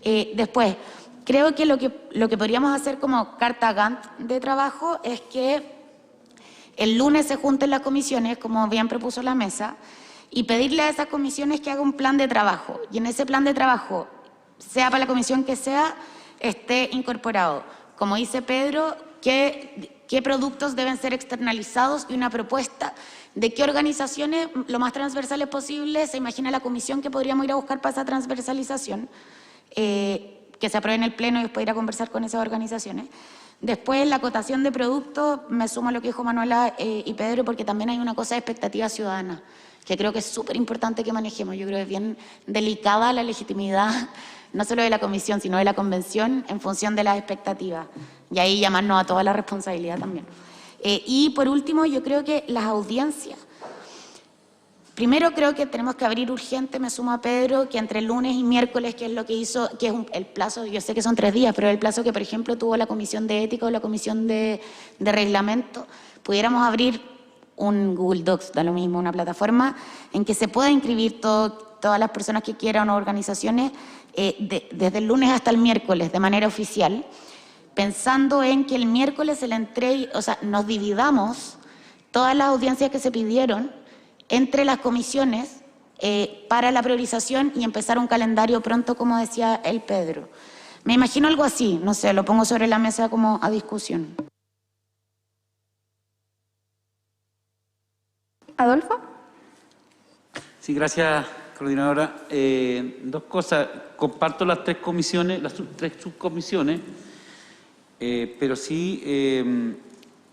Después, creo que lo que podríamos hacer como carta Gantt de trabajo es que el lunes se junten las comisiones, como bien propuso la mesa, y pedirle a esas comisiones que haga un plan de trabajo. Y en ese plan de trabajo, sea para la comisión que sea, esté incorporado, como dice Pedro, qué productos deben ser externalizados y una propuesta de qué organizaciones, lo más transversales posible, se imagina la comisión que podríamos ir a buscar para esa transversalización, que se apruebe en el Pleno y después ir a conversar con esas organizaciones. Después, la acotación de productos, me sumo a lo que dijo Manuela y Pedro, porque también hay una cosa de expectativa ciudadana, que creo que es súper importante que manejemos. Yo creo que es bien delicada la legitimidad, no solo de la comisión, sino de la convención, en función de las expectativas. Y ahí llamarnos a toda la responsabilidad también. Y por último, yo creo que las audiencias, primero creo que tenemos que abrir urgente, me sumo a Pedro, que entre lunes y miércoles, que es lo que hizo, que es el plazo, yo sé que son 3 días, pero el plazo que, por ejemplo, tuvo la Comisión de Ética o la Comisión de Reglamento, pudiéramos abrir un Google Docs, da lo mismo, una plataforma en que se pueda inscribir todas las personas que quieran o organizaciones desde el lunes hasta el miércoles de manera oficial, pensando en que el miércoles se le entregue, o sea, nos dividamos todas las audiencias que se pidieron entre las comisiones para la priorización y empezar un calendario pronto, como decía el Pedro. Me imagino algo así, no sé, lo pongo sobre la mesa como a discusión. ¿Adolfo? Sí, gracias, coordinadora. 2 cosas. Comparto las 3 comisiones, las 3 subcomisiones, pero sí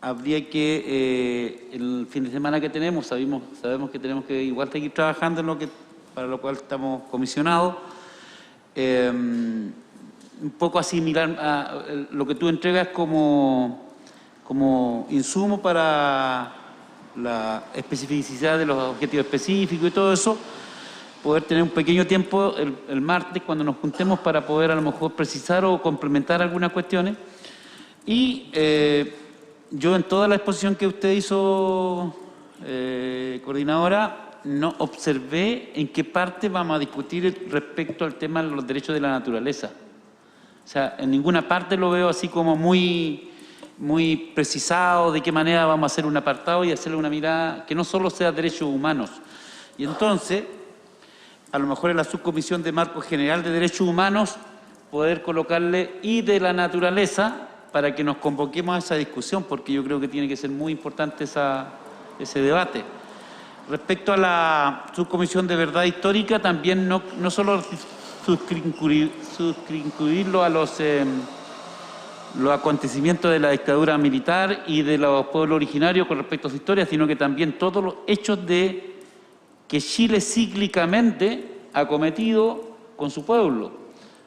habría que, el fin de semana que tenemos, sabemos que tenemos que igual seguir trabajando en para lo cual estamos comisionados. Un poco asimilar a lo que tú entregas como insumo para la especificidad de los objetivos específicos y todo eso, poder tener un pequeño tiempo el martes cuando nos juntemos para poder a lo mejor precisar o complementar algunas cuestiones. Y yo en toda la exposición que usted hizo, coordinadora, no observé en qué parte vamos a discutir respecto al tema de los derechos de la naturaleza. O sea, en ninguna parte lo veo así como muy precisado de qué manera vamos a hacer un apartado y hacerle una mirada que no solo sea derechos humanos. Y entonces, a lo mejor en la subcomisión de marco general de derechos humanos, poder colocarle y de la naturaleza para que nos convoquemos a esa discusión, porque yo creo que tiene que ser muy importante ese debate. Respecto a la subcomisión de verdad histórica, también no solo suscribirlo a los acontecimientos de la dictadura militar y de los pueblos originarios con respecto a su historia, sino que también todos los hechos que Chile cíclicamente ha cometido con su pueblo,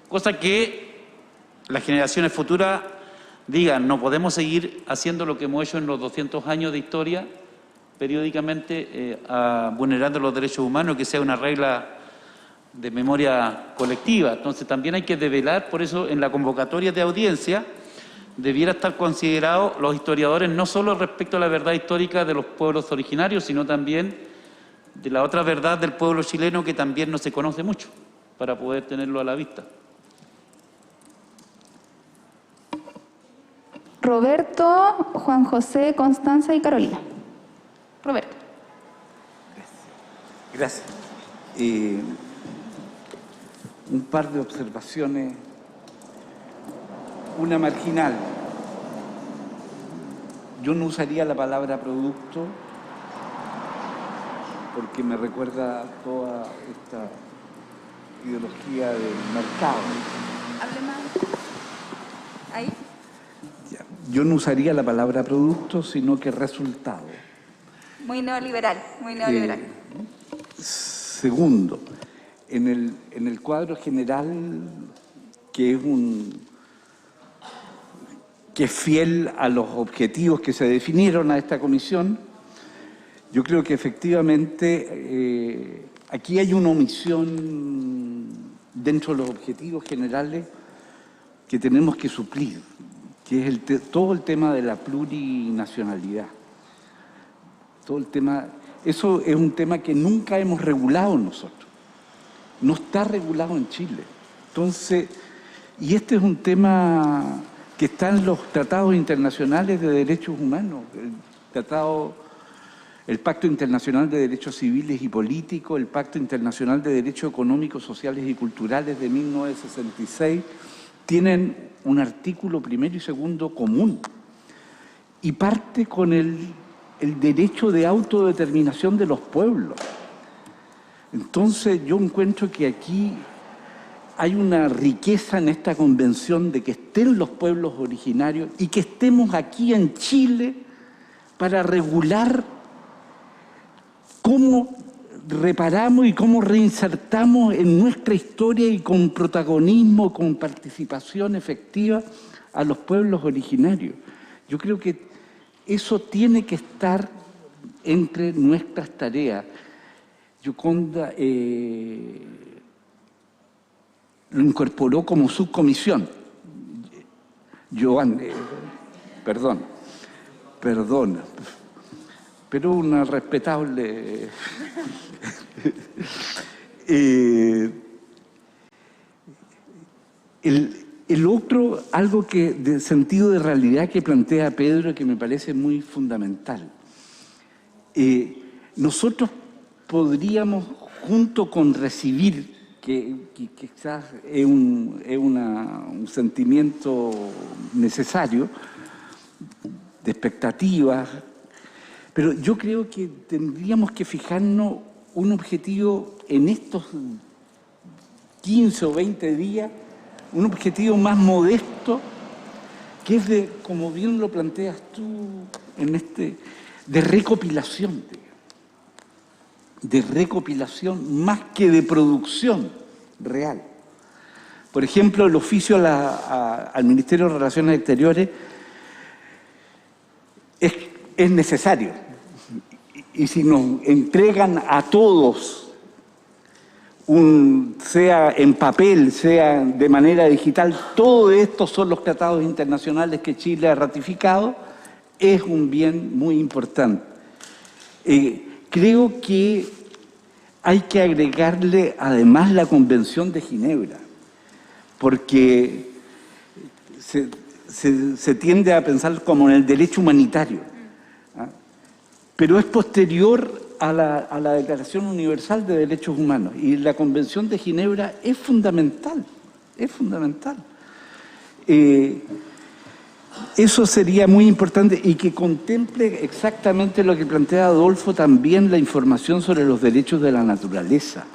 cosa que las generaciones futuras digan, no podemos seguir haciendo lo que hemos hecho en los 200 años de historia, periódicamente vulnerando los derechos humanos, que sea una regla de memoria colectiva. Entonces también hay que develar, por eso en la convocatoria de audiencia debiera estar considerados los historiadores no solo respecto a la verdad histórica de los pueblos originarios, sino también de la otra verdad del pueblo chileno que también no se conoce mucho, para poder tenerlo a la vista. Roberto, Juan José, Constanza y Carolina. Roberto. Gracias. Un par de observaciones. Una marginal. Yo no usaría la palabra producto porque me recuerda toda esta ideología del mercado. Hable más. Ahí. Yo no usaría la palabra producto, sino que resultado. Muy neoliberal, muy neoliberal. Segundo, en el cuadro general, que es fiel a los objetivos que se definieron a esta comisión, yo creo que efectivamente aquí hay una omisión dentro de los objetivos generales que tenemos que suplir, que es todo el tema de la plurinacionalidad. Todo el tema, eso es un tema que nunca hemos regulado nosotros. No está regulado en Chile. Entonces, y este es un tema que está en los tratados internacionales de derechos humanos, el Pacto Internacional de Derechos Civiles y Políticos, el Pacto Internacional de Derechos Económicos, Sociales y Culturales de 1966, tienen un artículo primero y segundo común y parte con el derecho de autodeterminación de los pueblos. Entonces yo encuentro que aquí hay una riqueza en esta convención de que estén los pueblos originarios y que estemos aquí en Chile para regular cómo reparamos y cómo reinsertamos en nuestra historia y con protagonismo, con participación efectiva a los pueblos originarios. Yo creo que eso tiene que estar entre nuestras tareas. Yoconda lo incorporó como subcomisión. Perdona, pero una respetable... El otro, algo que de sentido de realidad que plantea Pedro, que me parece muy fundamental. Nosotros podríamos, junto con recibir, que quizás es un sentimiento necesario, de expectativas, pero yo creo que tendríamos que fijarnos un objetivo en estos 15 o 20 días, un objetivo más modesto, que es de, como bien lo planteas tú, de recopilación, de recopilación más que de producción real. Por ejemplo, el oficio al Ministerio de Relaciones Exteriores es necesario. Y si nos entregan a todos, sea en papel, sea de manera digital, todo esto son los tratados internacionales que Chile ha ratificado, es un bien muy importante. Creo que hay que agregarle además la Convención de Ginebra, porque se tiende a pensar como en el derecho humanitario, ¿ah? Pero es posterior a la Declaración Universal de Derechos Humanos, y la Convención de Ginebra es fundamental, es fundamental. Eso sería muy importante y que contemple exactamente lo que plantea Adolfo, también la información sobre los derechos de la naturaleza.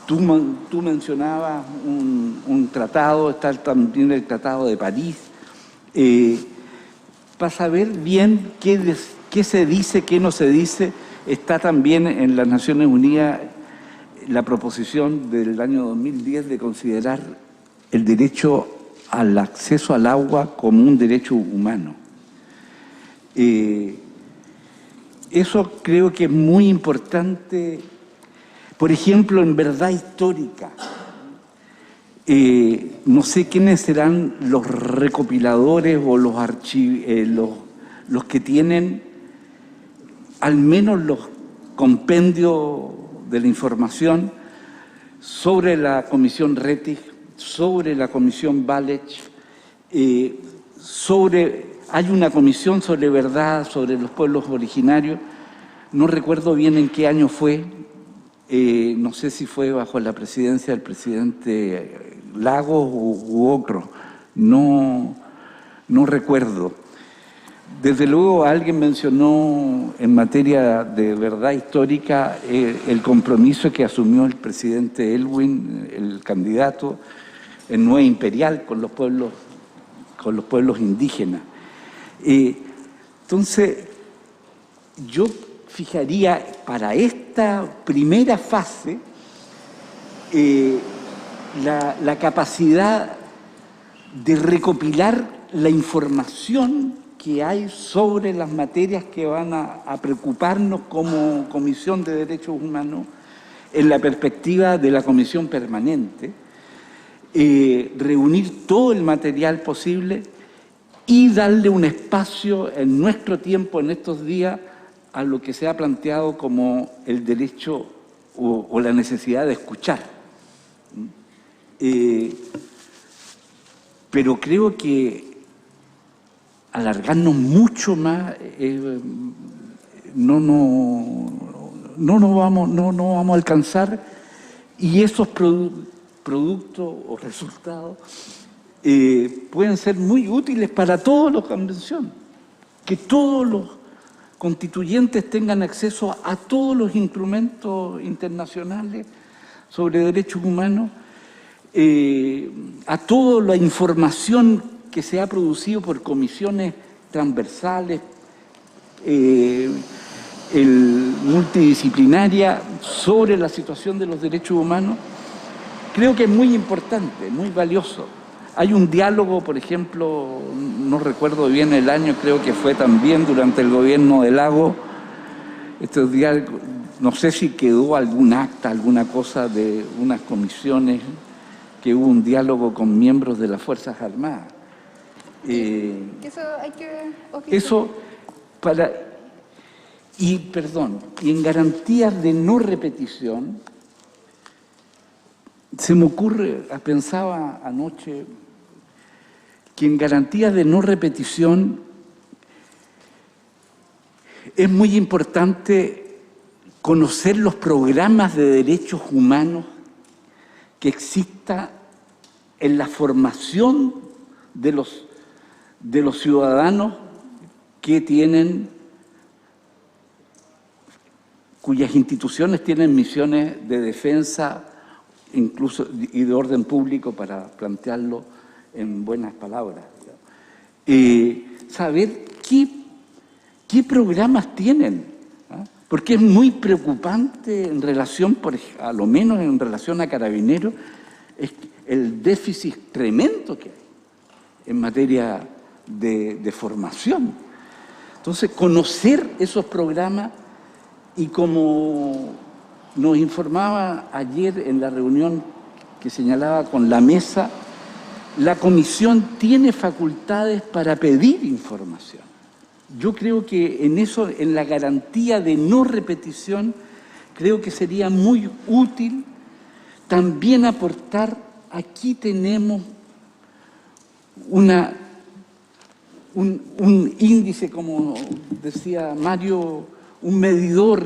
Tú mencionabas un tratado, está también el Tratado de París, para saber bien qué se dice, qué no se dice. Está también en las Naciones Unidas la proposición del año 2010 de considerar el derecho al acceso al agua como un derecho humano. Eso creo que es muy importante. Por ejemplo, en Verdad Histórica, no sé quiénes serán los recopiladores o los que tienen al menos los compendios de la información sobre la Comisión Rettig, sobre la Comisión Walech, hay una comisión sobre verdad, sobre los pueblos originarios. No recuerdo bien en qué año fue, no sé si fue bajo la presidencia del presidente Lagos u otro, no recuerdo. Desde luego alguien mencionó en materia de verdad histórica el compromiso que asumió el presidente Elwin, el candidato, en Nueva Imperial con los pueblos indígenas. Entonces, yo fijaría para esta primera fase la capacidad de recopilar la información que hay sobre las materias que van a preocuparnos como Comisión de Derechos Humanos en la perspectiva de la Comisión Permanente, reunir todo el material posible y darle un espacio en nuestro tiempo, en estos días, a lo que se ha planteado como el derecho o la necesidad de escuchar. Pero creo que alargarnos mucho más no vamos a alcanzar, y esos productos o resultados pueden ser muy útiles para todos los convenciones, que todos los constituyentes tengan acceso a todos los instrumentos internacionales sobre derechos humanos, a toda la información que se ha producido por comisiones transversales, multidisciplinaria, sobre la situación de los derechos humanos. Creo que es muy importante, muy valioso. Hay un diálogo, por ejemplo, no recuerdo bien el año, creo que fue también durante el gobierno de Lagos. Estos diálogos, no sé si quedó algún acta, alguna cosa de unas comisiones, que hubo un diálogo con miembros de las Fuerzas Armadas. Eso hay que Eso y en garantías de no repetición, se me ocurre, pensaba anoche, que en garantías de no repetición es muy importante conocer los programas de derechos humanos que exista en la formación de los ciudadanos cuyas instituciones tienen misiones de defensa incluso y de orden público, para plantearlo en buenas palabras. Saber qué programas tienen, ¿ah? Porque es muy preocupante en relación, a lo menos en relación a Carabineros, es el déficit tremendo que hay en materia de formación. Entonces, conocer esos programas, y como nos informaba ayer en la reunión que señalaba con la mesa, la comisión tiene facultades para pedir información. Yo creo que en eso, en la garantía de no repetición, creo que sería muy útil también aportar. Aquí tenemos un índice, como decía Mario, un medidor,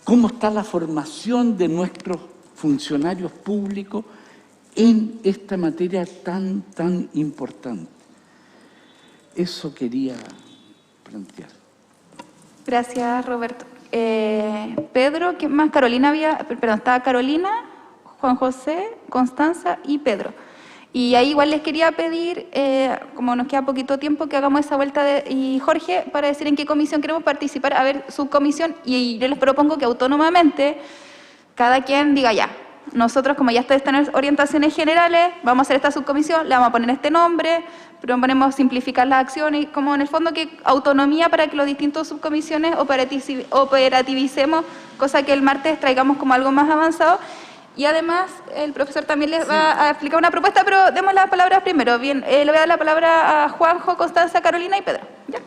cómo está la formación de nuestros funcionarios públicos en esta materia tan importante. Eso quería plantear. Gracias, Roberto. Pedro, ¿quién más? Estaba Carolina, Juan José, Constanza y Pedro. Y ahí igual les quería pedir, como nos queda poquito tiempo, que hagamos esa vuelta y Jorge, para decir en qué comisión queremos participar, a ver, subcomisión, y yo les propongo que autónomamente cada quien diga ya, nosotros, como ya están en orientaciones generales, vamos a hacer esta subcomisión, le vamos a poner este nombre, proponemos simplificar las acciones, como en el fondo que autonomía para que los distintos subcomisiones operativicemos, cosa que el martes traigamos como algo más avanzado. Y además, el profesor también les va a explicar una propuesta, pero demos las palabras primero. Bien, le voy a dar la palabra a Juanjo, Constanza, Carolina y Pedro. ¿Ya?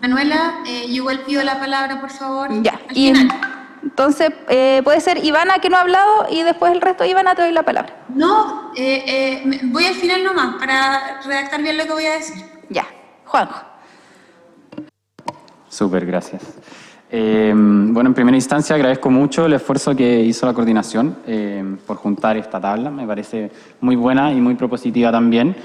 Manuela, yo igual pido la palabra, por favor. Ya. Al Y final. entonces, puede ser Ivana, que no ha hablado, y después el resto. Ivana, te doy la palabra. No, voy al final nomás para redactar bien lo que voy a decir. Ya. Juanjo. Súper, gracias. Bueno, en primera instancia agradezco mucho el esfuerzo que hizo la coordinación por juntar esta tabla. Me parece muy buena y muy propositiva también.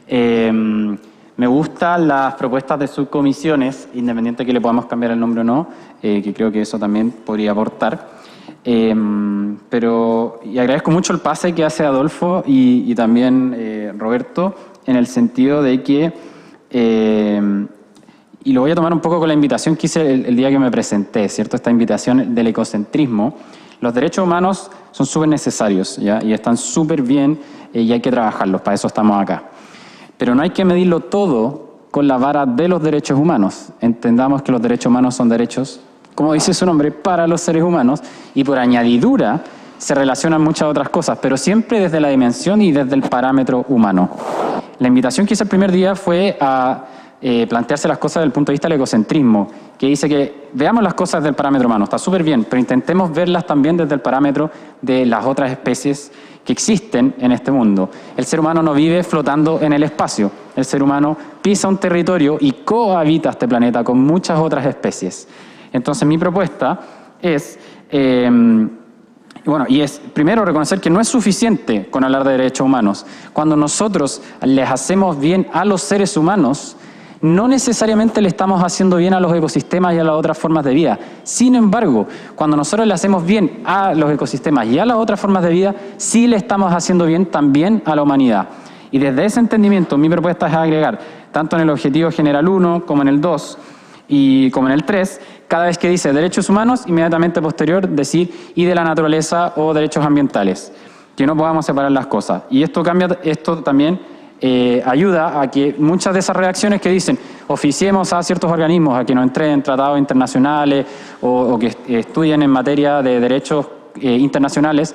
Me gustan las propuestas de subcomisiones, independiente de que le podamos cambiar el nombre o no, que creo que eso también podría aportar. Y agradezco mucho el pase que hace Adolfo y también Roberto, en el sentido de que... y lo voy a tomar un poco con la invitación que hice el día que me presenté, ¿cierto? Esta invitación del ecocentrismo. Los derechos humanos son súper necesarios, ¿ya? Y están súper bien y hay que trabajarlos, para eso estamos acá. Pero no hay que medirlo todo con la vara de los derechos humanos. Entendamos que los derechos humanos son derechos, como dice su nombre, para los seres humanos, y por añadidura se relacionan muchas otras cosas, pero siempre desde la dimensión y desde el parámetro humano. La invitación que hice el primer día fue a plantearse las cosas desde el punto de vista del ecocentrismo, que dice que veamos las cosas desde el parámetro humano, está súper bien, pero intentemos verlas también desde el parámetro de las otras especies que existen en este mundo. El ser humano no vive flotando en el espacio, el ser humano pisa un territorio y cohabita este planeta con muchas otras especies. Entonces mi propuesta es... y es primero reconocer que no es suficiente con hablar de derechos humanos. Cuando nosotros les hacemos bien a los seres humanos, no necesariamente le estamos haciendo bien a los ecosistemas y a las otras formas de vida. Sin embargo, cuando nosotros le hacemos bien a los ecosistemas y a las otras formas de vida, sí le estamos haciendo bien también a la humanidad. Y desde ese entendimiento, mi propuesta es agregar, tanto en el objetivo general 1 como en el 2 y como en el 3, cada vez que dice derechos humanos, inmediatamente posterior decir y de la naturaleza o derechos ambientales, que no podamos separar las cosas. Y esto también ayuda a que muchas de esas reacciones que dicen oficiemos a ciertos organismos a que nos entreguen tratados internacionales o que estudien en materia de derechos internacionales,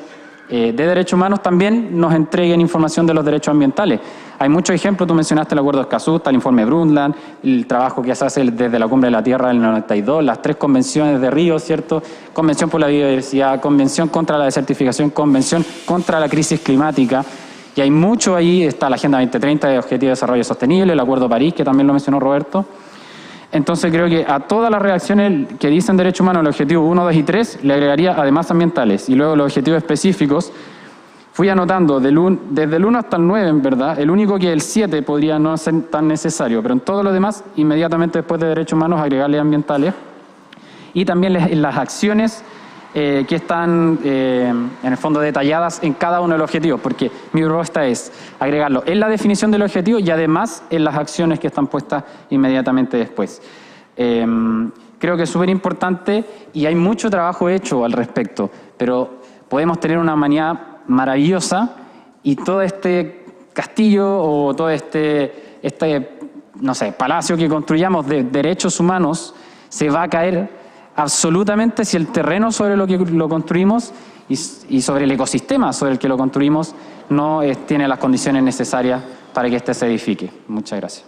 de derechos humanos, también nos entreguen información de los derechos ambientales. Hay muchos ejemplos, tú mencionaste el Acuerdo de Escazú, está el informe Brundtland, el trabajo que se hace desde la Cumbre de la Tierra del 92, las 3 convenciones de Río, ¿cierto? Convención por la biodiversidad, Convención contra la desertificación, Convención contra la crisis climática. Y hay mucho ahí, está la Agenda 2030 de Objetivo de Desarrollo Sostenible, el Acuerdo de París, que también lo mencionó Roberto. Entonces creo que a todas las reacciones que dicen derechos humanos, el objetivo 1, 2 y 3, le agregaría además ambientales. Y luego los objetivos específicos, fui anotando desde el 1 hasta el 9, en verdad. El único que el 7 podría no ser tan necesario, pero en todo lo demás, inmediatamente después de derechos humanos, agregarle ambientales. Y también las acciones que están en el fondo detalladas en cada uno de los objetivos, porque mi propuesta es agregarlo en la definición del objetivo y además en las acciones que están puestas inmediatamente después. Creo que es súper importante y hay mucho trabajo hecho al respecto, pero podemos tener una mañana maravillosa y todo este castillo o todo este no sé, palacio que construyamos de derechos humanos se va a caer absolutamente si el terreno sobre lo que lo construimos y sobre el ecosistema sobre el que lo construimos no tiene las condiciones necesarias para que éste se edifique. Muchas gracias.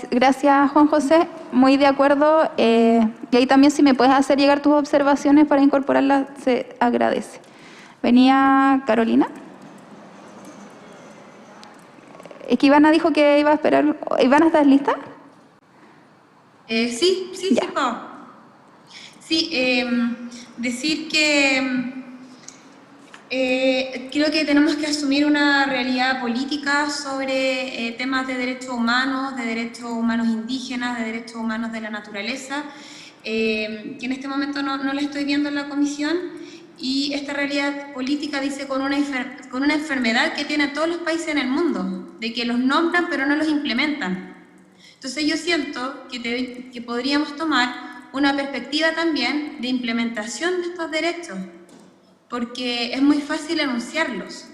Gracias, Juan José. Muy de acuerdo. Y ahí también si me puedes hacer llegar tus observaciones para incorporarlas, se agradece. Venía Carolina. Es que Ivana dijo que iba a esperar. Ivana, ¿estás lista? Sí, puedo. Sí, decir que creo que tenemos que asumir una realidad política sobre temas de derechos humanos indígenas, de derechos humanos de la naturaleza, que en este momento no la estoy viendo en la comisión, y esta realidad política dice con una enfermedad que tienen todos los países en el mundo, de que los nombran pero no los implementan. Entonces yo siento que podríamos tomar una perspectiva también de implementación de estos derechos, porque es muy fácil enunciarlos,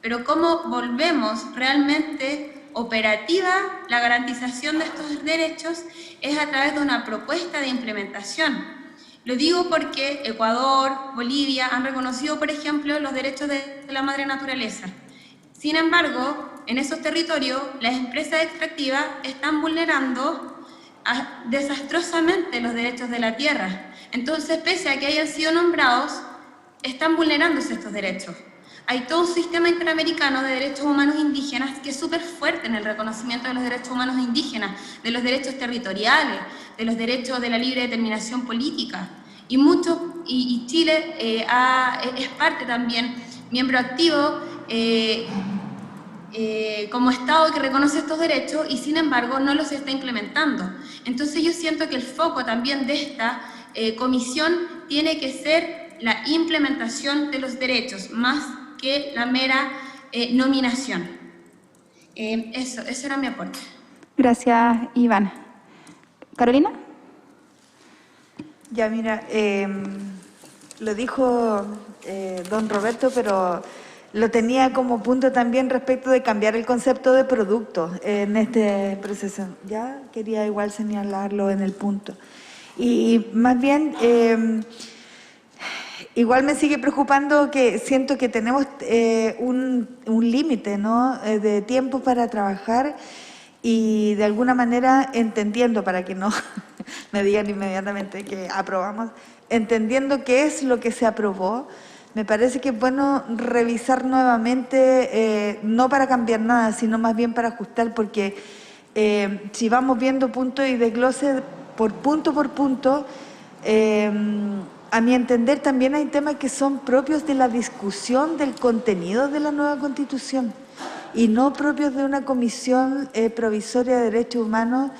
pero cómo volvemos realmente operativa la garantización de estos derechos es a través de una propuesta de implementación. Lo digo porque Ecuador, Bolivia han reconocido, por ejemplo, los derechos de la madre naturaleza. Sin embargo, en esos territorios, las empresas extractivas están vulnerando desastrosamente los derechos de la tierra. Entonces, pese a que hayan sido nombrados, están vulnerándose estos derechos. Hay todo un sistema interamericano de derechos humanos indígenas que es súper fuerte en el reconocimiento de los derechos humanos indígenas, de los derechos territoriales, de los derechos de la libre determinación política. Y Chile es parte también, miembro activo, como Estado que reconoce estos derechos y sin embargo no los está implementando. Entonces yo siento que el foco también de esta comisión tiene que ser la implementación de los derechos, más que la mera nominación. Eso era mi aporte. Gracias, Ivana. ¿Carolina? Ya, mira, lo dijo don Roberto, pero lo tenía como punto también respecto de cambiar el concepto de producto en este proceso. Ya quería igual señalarlo en el punto. Y más bien, igual me sigue preocupando que siento que tenemos un límite, ¿no?, de tiempo para trabajar y de alguna manera entendiendo, para que no me digan inmediatamente que aprobamos, entendiendo qué es lo que se aprobó. Me parece que es bueno revisar nuevamente, no para cambiar nada, sino más bien para ajustar, porque si vamos viendo punto y desglose por punto, a mi entender también hay temas que son propios de la discusión del contenido de la nueva Constitución y no propios de una comisión provisoria de derechos humanos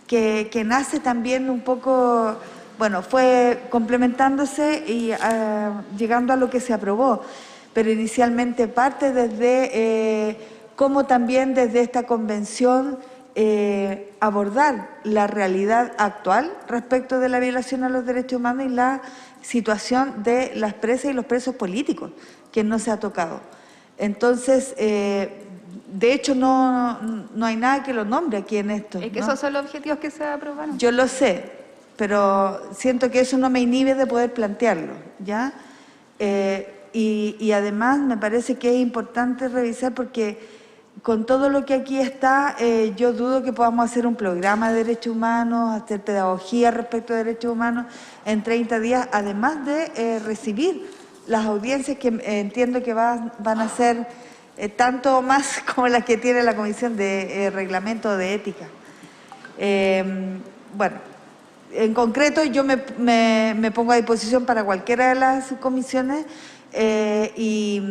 que nace también un poco, bueno, fue complementándose y llegando a lo que se aprobó, pero inicialmente parte desde cómo también desde esta convención abordar la realidad actual respecto de la violación a los derechos humanos y la situación de las presas y los presos políticos, que no se ha tocado. Entonces, de hecho, no hay nada que lo nombre aquí en esto. Es que ¿no? esos son los objetivos que se aprobaron. Yo lo sé, pero siento que eso no me inhibe de poder plantearlo, ¿ya? Y además me parece que es importante revisar porque con todo lo que aquí está, yo dudo que podamos hacer un programa de derechos humanos, hacer pedagogía respecto a derechos humanos en 30 días, además de recibir las audiencias que entiendo que van a ser tanto más como las que tiene la Comisión de Reglamento de Ética. Bueno, en concreto yo me pongo a disposición para cualquiera de las subcomisiones y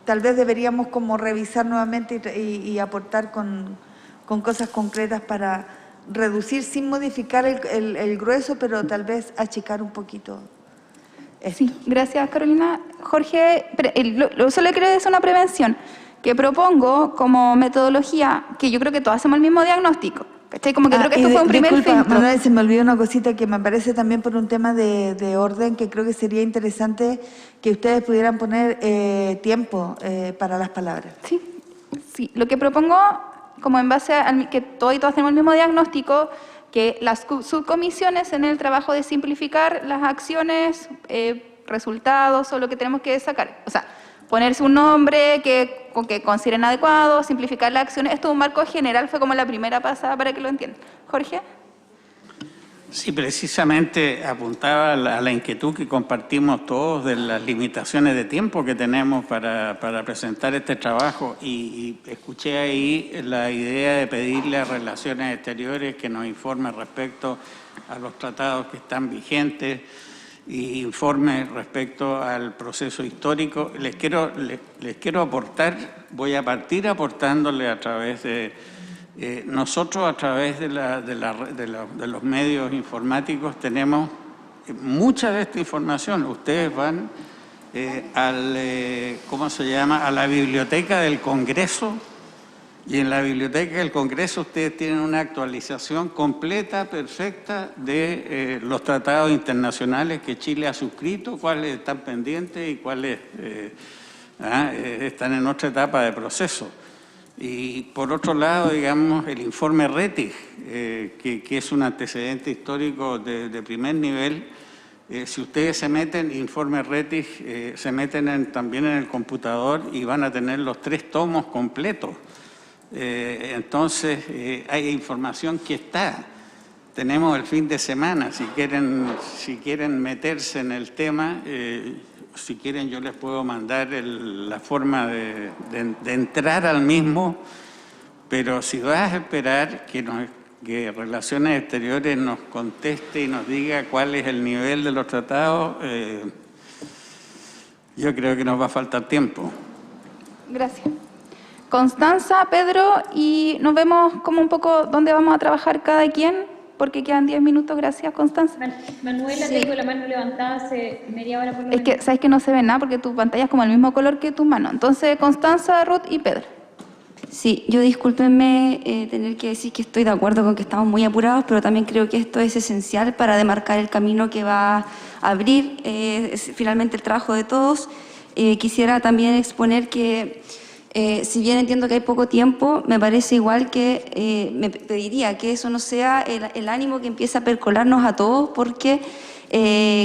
tal vez deberíamos como revisar nuevamente y aportar con cosas concretas para reducir sin modificar el grueso, pero tal vez achicar un poquito. Sí, gracias Carolina. Jorge, solo quiero decir una prevención que propongo como metodología, que yo creo que todos hacemos el mismo diagnóstico. ¿Cachai? Como que creo que esto fue un primer disculpa, filtro. Manuel, se me olvidó una cosita que me parece también por un tema de orden, que creo que sería interesante que ustedes pudieran poner tiempo para las palabras. Sí, lo que propongo, como en base a que todos y todas tenemos el mismo diagnóstico, que las subcomisiones en el trabajo de simplificar las acciones, resultados o lo que tenemos que sacar. O sea, ponerse un nombre que consideren adecuado, simplificar las acciones. Esto es un marco general, fue como la primera pasada para que lo entiendan. Jorge. Sí, precisamente apuntaba a la inquietud que compartimos todos de las limitaciones de tiempo que tenemos para presentar este trabajo y escuché ahí la idea de pedirle a Relaciones Exteriores que nos informe respecto a los tratados que están vigentes y informe respecto al proceso histórico. Les quiero aportar, voy a partir aportándole a través de nosotros, a través de los medios informáticos, tenemos mucha de esta información. Ustedes van ¿cómo se llama?, a la biblioteca del Congreso Y en la Biblioteca del Congreso ustedes tienen una actualización completa, perfecta, de los tratados internacionales que Chile ha suscrito, cuáles están pendientes y cuáles están en otra etapa de proceso. Y por otro lado, digamos, el informe Rettig, que es un antecedente histórico de primer nivel. Si ustedes se meten, informe Rettig, se meten también en el computador y van a tener los 3 tomos completos. Entonces, hay información que está. Tenemos el fin de semana, si quieren meterse en el tema, si quieren yo les puedo mandar la forma de entrar al mismo, pero si vas a esperar que Relaciones Exteriores nos conteste y nos diga cuál es el nivel de los tratados, yo creo que nos va a faltar tiempo. Gracias. Constanza, Pedro, y nos vemos como un poco dónde vamos a trabajar cada quien, porque quedan 10 minutos. Gracias, Constanza. Manuela, Sí. tengo la mano levantada hace media hora por lo Es que, menos. sabes que no se ve nada porque tu pantalla es como el mismo color que tu mano. Entonces, Constanza, Ruth y Pedro. Sí, yo discúlpenme tener que decir que estoy de acuerdo con que estamos muy apurados, pero también creo que esto es esencial para demarcar el camino que va a abrir finalmente el trabajo de todos. Quisiera también exponer que, si bien entiendo que hay poco tiempo, me parece igual que me pediría que eso no sea el ánimo que empieza a percolarnos a todos, porque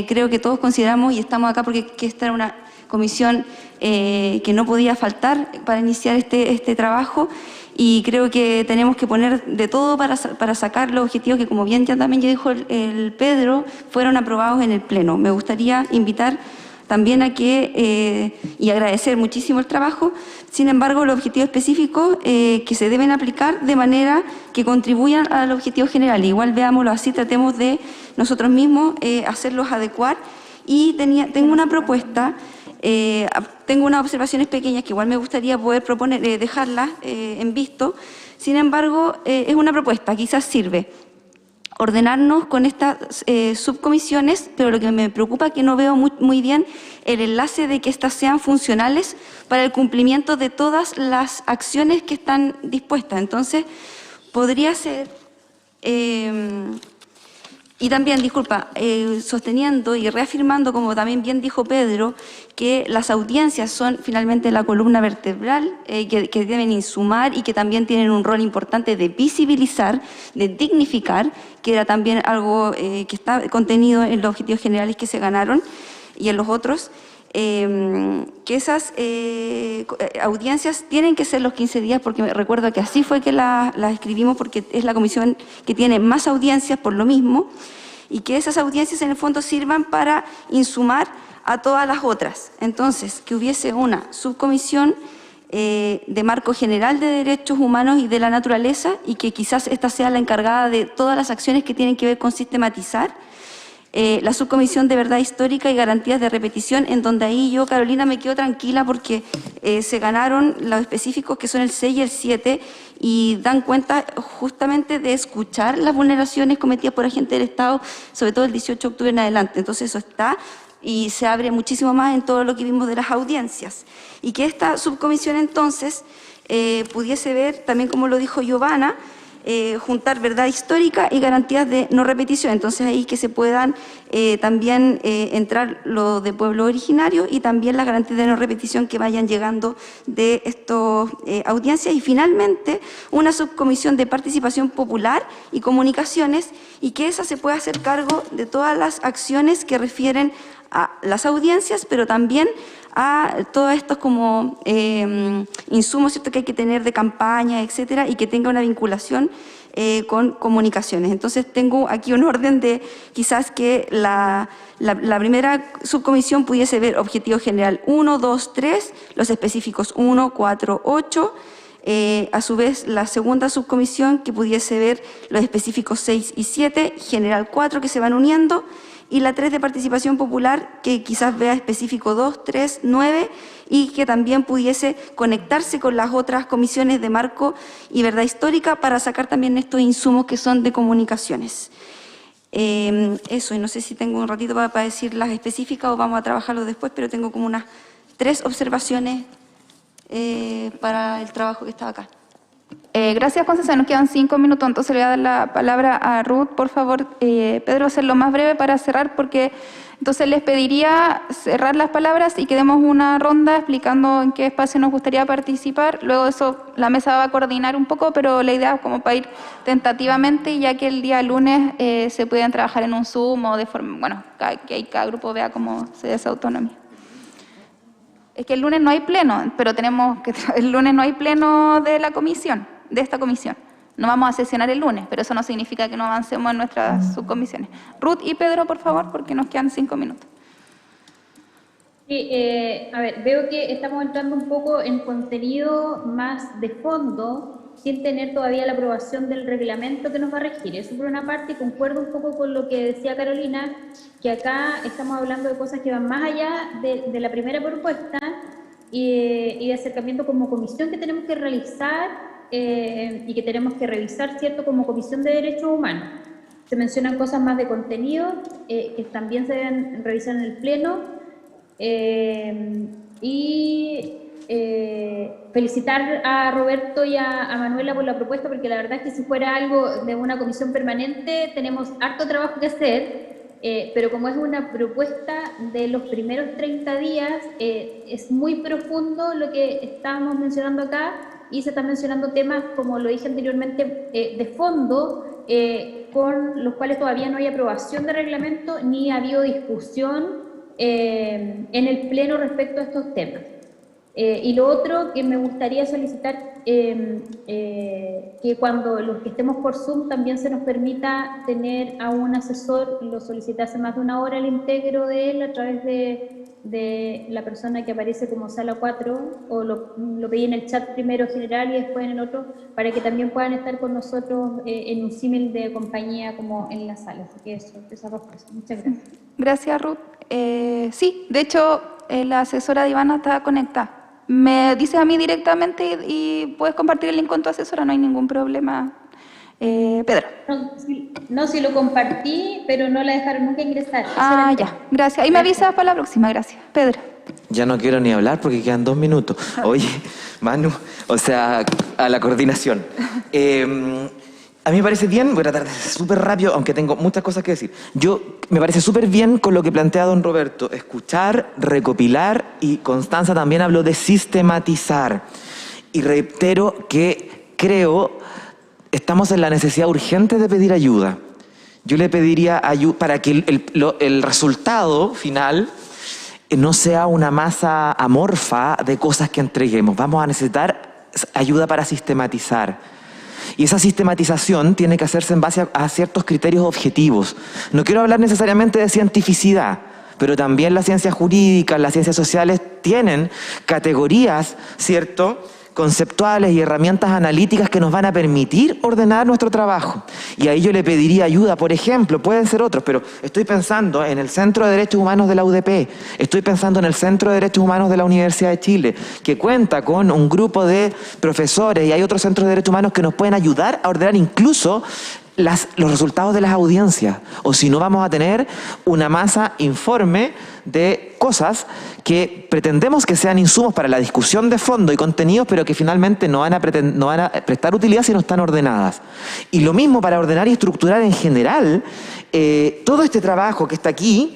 creo que todos consideramos y estamos acá porque esta era una comisión que no podía faltar para iniciar este trabajo, y creo que tenemos que poner de todo para sacar los objetivos que, como bien ya también ya dijo el Pedro, fueron aprobados en el Pleno. Me gustaría invitar también a que, y agradecer muchísimo el trabajo, sin embargo, los objetivos específicos que se deben aplicar de manera que contribuyan al objetivo general. Igual veámoslo así, tratemos de nosotros mismos hacerlos adecuar. Y tengo una propuesta, tengo unas observaciones pequeñas que igual me gustaría poder proponer, dejarlas en visto. Sin embargo, es una propuesta, quizás sirve ordenarnos con estas subcomisiones, pero lo que me preocupa es que no veo muy bien el enlace de que estas sean funcionales para el cumplimiento de todas las acciones que están dispuestas. Entonces, podría ser, y también, disculpa, sosteniendo y reafirmando, como también bien dijo Pedro, que las audiencias son finalmente la columna vertebral que deben insumar y que también tienen un rol importante de visibilizar, de dignificar, que era también algo que está contenido en los objetivos generales que se ganaron y en los otros, que esas audiencias tienen que ser los 15 días, porque me recuerdo que así fue que la escribimos, porque es la comisión que tiene más audiencias por lo mismo, y que esas audiencias en el fondo sirvan para insumar a todas las otras. Entonces, que hubiese una subcomisión de marco general de derechos humanos y de la naturaleza, y que quizás esta sea la encargada de todas las acciones que tienen que ver con sistematizar. La subcomisión de verdad histórica y garantías de repetición, en donde ahí yo, Carolina, me quedo tranquila porque se ganaron los específicos que son el 6 y el 7 y dan cuenta justamente de escuchar las vulneraciones cometidas por agentes del Estado, sobre todo el 18 de octubre en adelante. Entonces eso está y se abre muchísimo más en todo lo que vimos de las audiencias. Y que esta subcomisión entonces pudiese ver, también como lo dijo Giovanna, juntar verdad histórica y garantías de no repetición. Entonces ahí que se puedan también entrar lo de pueblo originario y también las garantías de no repetición que vayan llegando de estas audiencias. Y finalmente una subcomisión de participación popular y comunicaciones, y que esa se pueda hacer cargo de todas las acciones que refieren a las audiencias, pero también a todos estos como insumos, ¿cierto?, que hay que tener de campaña, etcétera, y que tenga una vinculación con comunicaciones. Entonces tengo aquí un orden de quizás que la primera subcomisión pudiese ver objetivo general 1, 2, 3, los específicos 1, 4, 8, a su vez la segunda subcomisión que pudiese ver los específicos 6 y 7, general 4 que se van uniendo, y la 3 de participación popular, que quizás vea específico 2, 3, 9, y que también pudiese conectarse con las otras comisiones de marco y verdad histórica para sacar también estos insumos que son de comunicaciones. Eso, y no sé si tengo un ratito para decir las específicas o vamos a trabajarlo después, pero tengo como unas 3 observaciones para el trabajo que estaba acá. Gracias, Concepción. Nos quedan 5 minutos, entonces le voy a dar la palabra a Ruth. Por favor, Pedro, hacerlo más breve para cerrar, porque entonces les pediría cerrar las palabras y que demos una ronda explicando en qué espacio nos gustaría participar. Luego de eso la mesa va a coordinar un poco, pero la idea es como para ir tentativamente, ya que el día lunes se pueden trabajar en un Zoom o de forma, bueno, que cada grupo vea cómo se da esa autonomía. Es que el lunes no hay pleno, pero el lunes no hay pleno de la comisión. De esta comisión. No vamos a sesionar el lunes, pero eso no significa que no avancemos en nuestras subcomisiones. Ruth y Pedro, por favor, porque nos quedan 5 minutos. Sí, a ver, veo que estamos entrando un poco en contenido más de fondo, sin tener todavía la aprobación del reglamento que nos va a regir. Eso por una parte, y concuerdo un poco con lo que decía Carolina, que acá estamos hablando de cosas que van más allá de la primera propuesta y de acercamiento como comisión que tenemos que realizar y que tenemos que revisar, ¿cierto?, como Comisión de Derechos Humanos. Se mencionan cosas más de contenido que también se deben revisar en el Pleno felicitar a Roberto y a Manuela por la propuesta, porque la verdad es que si fuera algo de una comisión permanente tenemos harto trabajo que hacer, pero como es una propuesta de los primeros 30 días, es muy profundo lo que estábamos mencionando acá. Y se están mencionando temas, como lo dije anteriormente, de fondo, con los cuales todavía no hay aprobación de reglamento ni ha habido discusión en el Pleno respecto a estos temas. Y lo otro que me gustaría solicitar, que cuando los que estemos por Zoom también se nos permita tener a un asesor, lo solicité hace más de una hora, el integro de él a través de la persona que aparece como sala 4, o lo pedí en el chat primero general y después en el otro, para que también puedan estar con nosotros en un símil de compañía como en la sala. Así que esas dos cosas. Muchas gracias. Gracias, Ruth. Sí, de hecho, la asesora de Ivana está conectada. Me dices a mí directamente y puedes compartir el link con tu asesora, no hay ningún problema. Pedro. No, sí lo compartí, pero no la dejaron nunca ingresar. Ya, gracias. Ahí me avisas para la próxima, gracias. Pedro. Ya no quiero ni hablar porque quedan 2 minutos. Oye, Manu, o sea, a la coordinación. A mí me parece bien, voy a tratar de ser súper rápido, aunque tengo muchas cosas que decir. Me parece súper bien con lo que plantea don Roberto, escuchar, recopilar, y Constanza también habló de sistematizar. Y reitero que creo estamos en la necesidad urgente de pedir ayuda. Yo le pediría ayuda para que el resultado final no sea una masa amorfa de cosas que entreguemos. Vamos a necesitar ayuda para sistematizar. Y esa sistematización tiene que hacerse en base a ciertos criterios objetivos. No quiero hablar necesariamente de cientificidad, pero también las ciencias jurídicas, las ciencias sociales tienen categorías, ¿cierto?, conceptuales y herramientas analíticas que nos van a permitir ordenar nuestro trabajo. Y ahí yo le pediría ayuda, por ejemplo, pueden ser otros, pero estoy pensando en el Centro de Derechos Humanos de la UDP, estoy pensando en el Centro de Derechos Humanos de la Universidad de Chile, que cuenta con un grupo de profesores, y hay otros centros de derechos humanos que nos pueden ayudar a ordenar incluso los resultados de las audiencias, o si no vamos a tener una masa informe de cosas que pretendemos que sean insumos para la discusión de fondo y contenidos, pero que finalmente no van a prestar utilidad si no están ordenadas. Y lo mismo para ordenar y estructurar en general todo este trabajo que está aquí.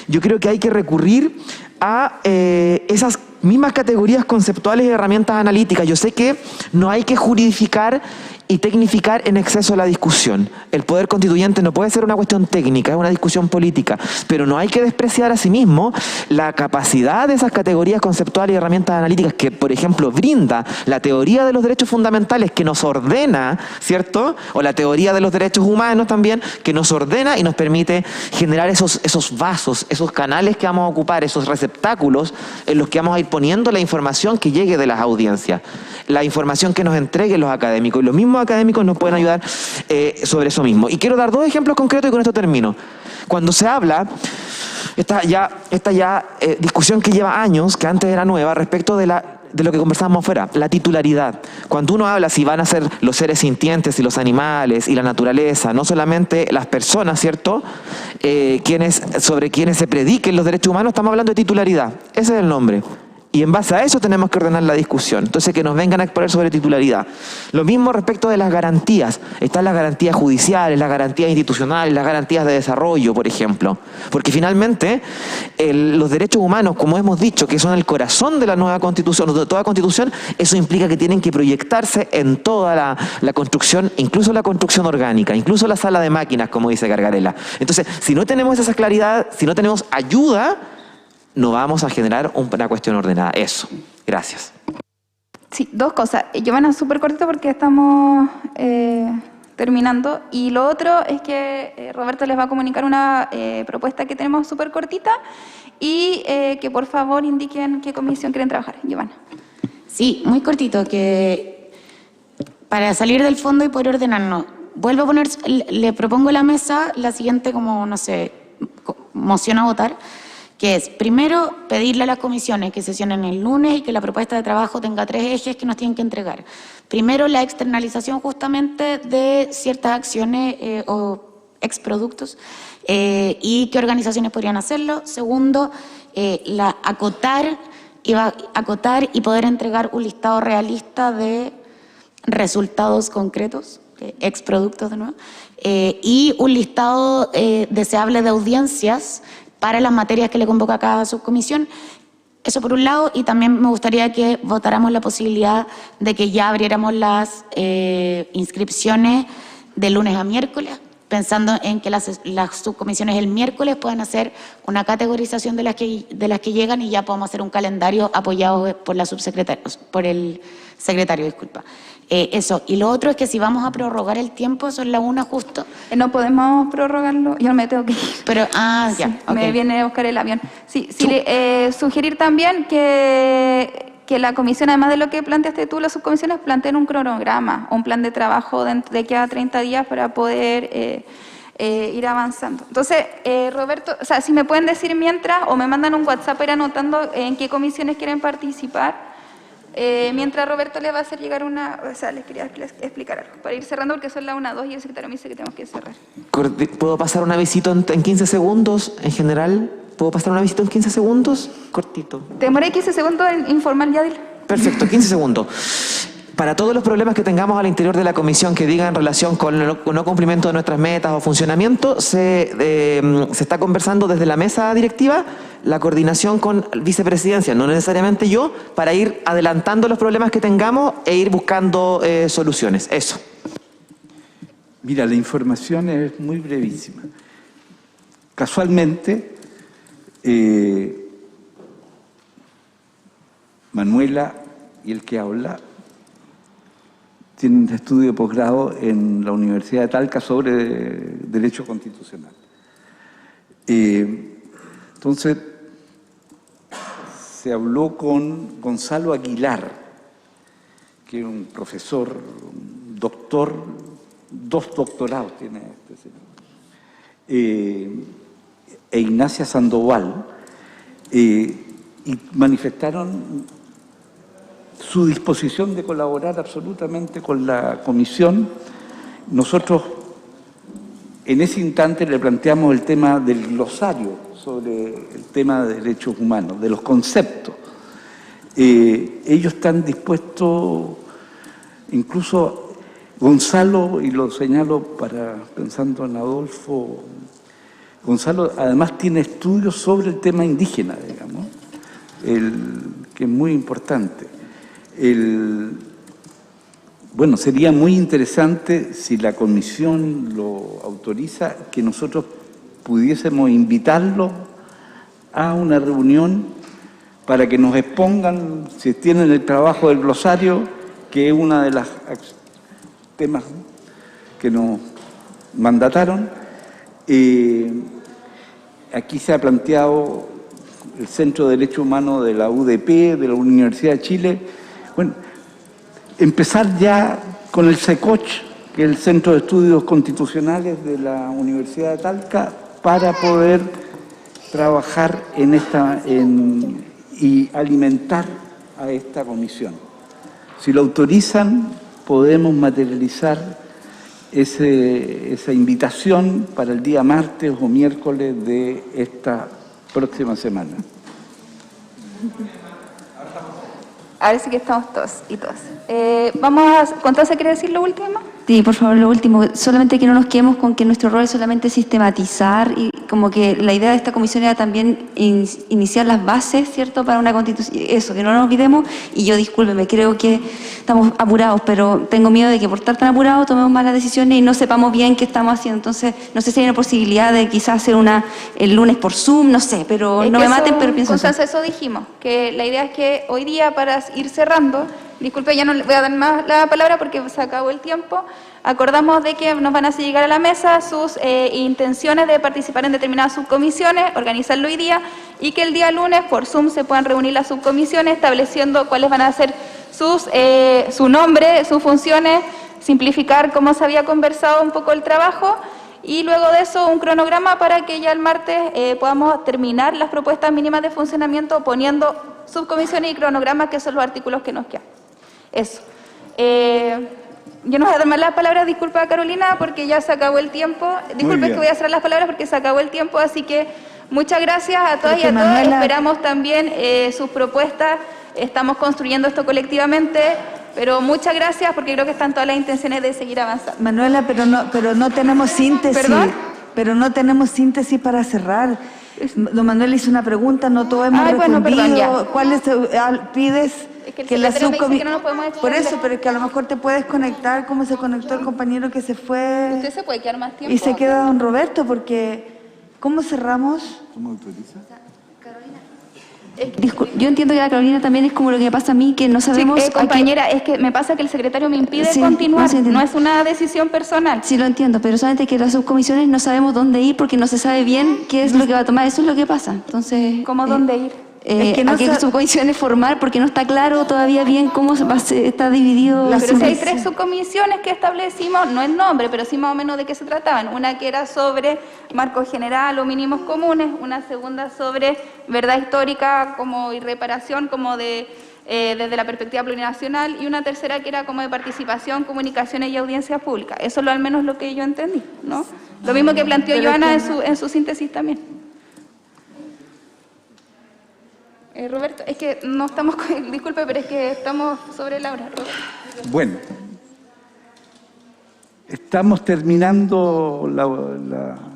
Yo creo que hay que recurrir a esas mismas categorías conceptuales y herramientas analíticas. Yo sé que no hay que juridificar y tecnificar en exceso la discusión. El poder constituyente no puede ser una cuestión técnica, es una discusión política, pero no hay que despreciar asimismo la capacidad de esas categorías conceptuales y herramientas analíticas que, por ejemplo, brinda la teoría de los derechos fundamentales, que nos ordena, ¿cierto?, o la teoría de los derechos humanos también, que nos ordena y nos permite generar esos vasos, esos canales que vamos a ocupar, esos receptáculos en los que vamos a ir poniendo la información que llegue de las audiencias, la información que nos entreguen los académicos, y los mismos académicos nos pueden ayudar sobre eso mismo. Y quiero dar 2 ejemplos concretos y con esto termino. Cuando se habla, esta discusión que lleva años, que antes era nueva, respecto de lo que conversábamos afuera, la titularidad. Cuando uno habla si van a ser los seres sintientes y los animales y la naturaleza, no solamente las personas, ¿cierto?, sobre quienes se prediquen los derechos humanos, estamos hablando de titularidad. Ese es el nombre. Y en base a eso tenemos que ordenar la discusión. Entonces, que nos vengan a exponer sobre titularidad. Lo mismo respecto de las garantías. Están las garantías judiciales, las garantías institucionales, las garantías de desarrollo, por ejemplo. Porque finalmente, los derechos humanos, como hemos dicho, que son el corazón de la nueva Constitución, de toda Constitución, eso implica que tienen que proyectarse en toda la construcción, incluso la construcción orgánica, incluso la sala de máquinas, como dice Gargarella. Entonces, si no tenemos esa claridad, si no tenemos ayuda, no vamos a generar una cuestión ordenada. Eso. Gracias. Sí, dos cosas. Giovanna, súper cortito porque estamos terminando. Y lo otro es que Roberto les va a comunicar una propuesta que tenemos súper cortita y que por favor indiquen qué comisión quieren trabajar. Giovanna. Sí, muy cortito, que para salir del fondo y poder ordenarnos, vuelvo a poner, le propongo a la mesa la siguiente, como, no sé, moción a votar, que es, primero, pedirle a las comisiones que sesionen el lunes y que la propuesta de trabajo tenga 3 ejes que nos tienen que entregar. Primero, la externalización justamente de ciertas acciones o exproductos y qué organizaciones podrían hacerlo. Segundo, acotar y poder entregar un listado realista de resultados concretos, exproductos de nuevo, y un listado deseable de audiencias para las materias que le convoca cada subcomisión. Eso por un lado, y también me gustaría que votáramos la posibilidad de que ya abriéramos las inscripciones de lunes a miércoles, pensando en que las subcomisiones el miércoles puedan hacer una categorización de las que llegan y ya podamos hacer un calendario apoyado por la subsecretaria, por el secretario, disculpa. Eso. Y lo otro es que si vamos a prorrogar el tiempo, eso es la una justo. No podemos prorrogarlo, yo me tengo que ir. Pero, ya, sí, okay. Me viene a buscar el avión. Sí, sugerir también que la comisión, además de lo que planteaste tú, las subcomisiones planteen un cronograma, un plan de trabajo de aquí a 30 días para poder ir avanzando. Entonces, Roberto, o sea, si me pueden decir mientras, o me mandan un WhatsApp para ir anotando en qué comisiones quieren participar. Mientras Roberto le va a hacer llegar les quería explicar algo, para ir cerrando porque son las 1:02 y el secretario me dice que tenemos que cerrar. ¿Puedo pasar un avisito en 15 segundos en general? ¿Puedo pasar un avisito en 15 segundos? Cortito. Te demoré 15 segundos en informar, Yadil. Perfecto, 15 segundos. Para todos los problemas que tengamos al interior de la comisión que digan en relación con el no cumplimiento de nuestras metas o funcionamiento, se está conversando desde la mesa directiva, la coordinación con vicepresidencia, no necesariamente yo, para ir adelantando los problemas que tengamos e ir buscando soluciones. Eso. Mira, la información es muy brevísima. Casualmente, Manuela y el que habla tienen estudio de posgrado en la Universidad de Talca sobre Derecho Constitucional. Entonces, se habló con Gonzalo Aguilar, que es un profesor, un doctor, 2 doctorados tiene este señor, e Ignacia Sandoval, y manifestaron su disposición de colaborar absolutamente con la comisión. Nosotros en ese instante le planteamos el tema del glosario sobre el tema de derechos humanos, de los conceptos. Ellos están dispuestos, incluso Gonzalo, y lo señalo pensando en Adolfo, Gonzalo además tiene estudios sobre el tema indígena, digamos, que es muy importante. Bueno, sería muy interesante, si la comisión lo autoriza, que nosotros pudiésemos invitarlo a una reunión para que nos expongan, si tienen el trabajo del glosario, que es uno de los temas que nos mandataron. Aquí se ha planteado el Centro de Derechos Humanos de la UDP, de la Universidad de Chile. Bueno, empezar ya con el CECOCH, que es el Centro de Estudios Constitucionales de la Universidad de Talca, para poder trabajar y alimentar a esta comisión. Si lo autorizan, podemos materializar esa invitación para el día martes o miércoles de esta próxima semana. Ahora sí que estamos todos y todas. Vamos a... ¿Constanza quiere decir lo último? Sí, por favor, lo último. Solamente que no nos quedemos con que nuestro rol es solamente sistematizar y como que la idea de esta comisión era también iniciar las bases, ¿cierto?, para una constitución. Eso, que no nos olvidemos. Y yo, discúlpeme, creo que estamos apurados, pero tengo miedo de que por estar tan apurados tomemos malas decisiones y no sepamos bien qué estamos haciendo. Entonces, no sé si hay una posibilidad de quizás hacer una el lunes por Zoom, no sé, pero no me maten, pero pienso eso. Constanza, eso dijimos, que la idea es que hoy día, para ir cerrando, disculpe, ya no le voy a dar más la palabra porque se acabó el tiempo, acordamos de que nos van a hacer llegar a la mesa sus intenciones de participar en determinadas subcomisiones, organizarlo hoy día, y que el día lunes por Zoom se puedan reunir las subcomisiones estableciendo cuáles van a ser su nombre, sus funciones, simplificar cómo se había conversado un poco el trabajo, y luego de eso un cronograma para que ya el martes podamos terminar las propuestas mínimas de funcionamiento poniendo subcomisiones y cronogramas, que son los artículos que nos quedan. Eso. Yo no voy a dar más las palabras, disculpa Carolina, porque ya se acabó el tiempo. Disculpe que voy a cerrar las palabras porque se acabó el tiempo, así que muchas gracias a todas y a todos. Esperamos también sus propuestas, estamos construyendo esto colectivamente, pero muchas gracias porque creo que están todas las intenciones de seguir avanzando. Manuela, pero no tenemos síntesis. ¿Perdón? Pero no tenemos síntesis para cerrar. Don Manuel hizo una pregunta, no todos hemos respondido. Bueno, perdón, ya. ¿Cuáles pides? Es que la subcomisión no nos podemos Por extender. eso, pero es que a lo mejor te puedes conectar como se conectó el compañero que se fue. Usted se puede quedar más tiempo. Y se queda don Roberto, porque ¿cómo cerramos? ¿Cómo autoriza? Yo entiendo que la Carolina también es como lo que me pasa a mí, que no sabemos... Sí, compañera, es que me pasa que el secretario me impide Sí, continuar, sí, entiendo. no es una decisión personal. Sí, lo entiendo, pero solamente que las subcomisiones no sabemos dónde ir porque no se sabe bien qué es lo que va a tomar. Eso es lo que pasa. Entonces... ¿Cómo dónde ir? Es que no a qué subcomisiones formar porque no está claro todavía bien cómo está dividido. Pero si hay 3 subcomisiones que establecimos, no el nombre, pero sí más o menos de qué se trataban. Una que era sobre marco general o mínimos comunes, una segunda sobre verdad histórica como y reparación como desde la perspectiva plurinacional, y una tercera que era como de participación, comunicaciones y audiencias públicas. Eso es al menos lo que yo entendí, ¿no? Lo mismo que planteó Joana en su síntesis también. Roberto, es que no estamos, disculpe, pero es que estamos sobre la hora. Bueno, estamos terminando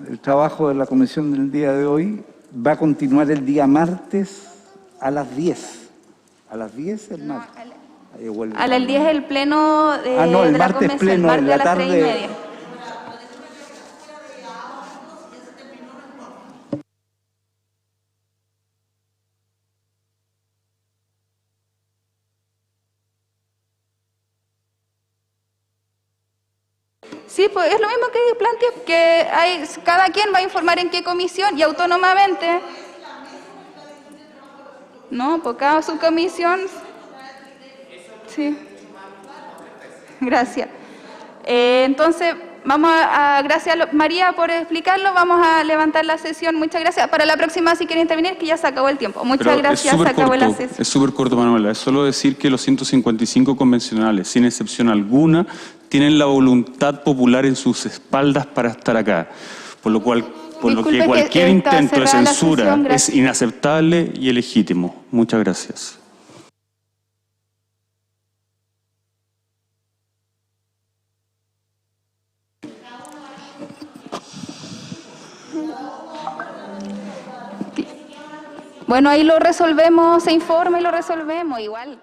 el trabajo de la comisión del día de hoy. Va a continuar el día martes a las 10. ¿A las 10 el martes? A las 10 el pleno de, el de la martes convención, pleno, martes en la a las tarde. 3:30. Sí, pues es lo mismo que planteé, que cada quien va a informar en qué comisión y autónomamente. No, pues cada subcomisión. Sí. Gracias. Entonces, vamos gracias María por explicarlo, vamos a levantar la sesión. Muchas gracias. Para la próxima, si quiere intervenir, que ya se acabó el tiempo. Muchas gracias, se acabó la sesión. Es súper corto, Manuela. Es solo decir que los 155 convencionales, sin excepción alguna, tienen la voluntad popular en sus espaldas para estar acá. Por lo que cualquier intento de censura es inaceptable y ilegítimo. Muchas gracias. Bueno, ahí lo resolvemos, se informa y lo resolvemos igual.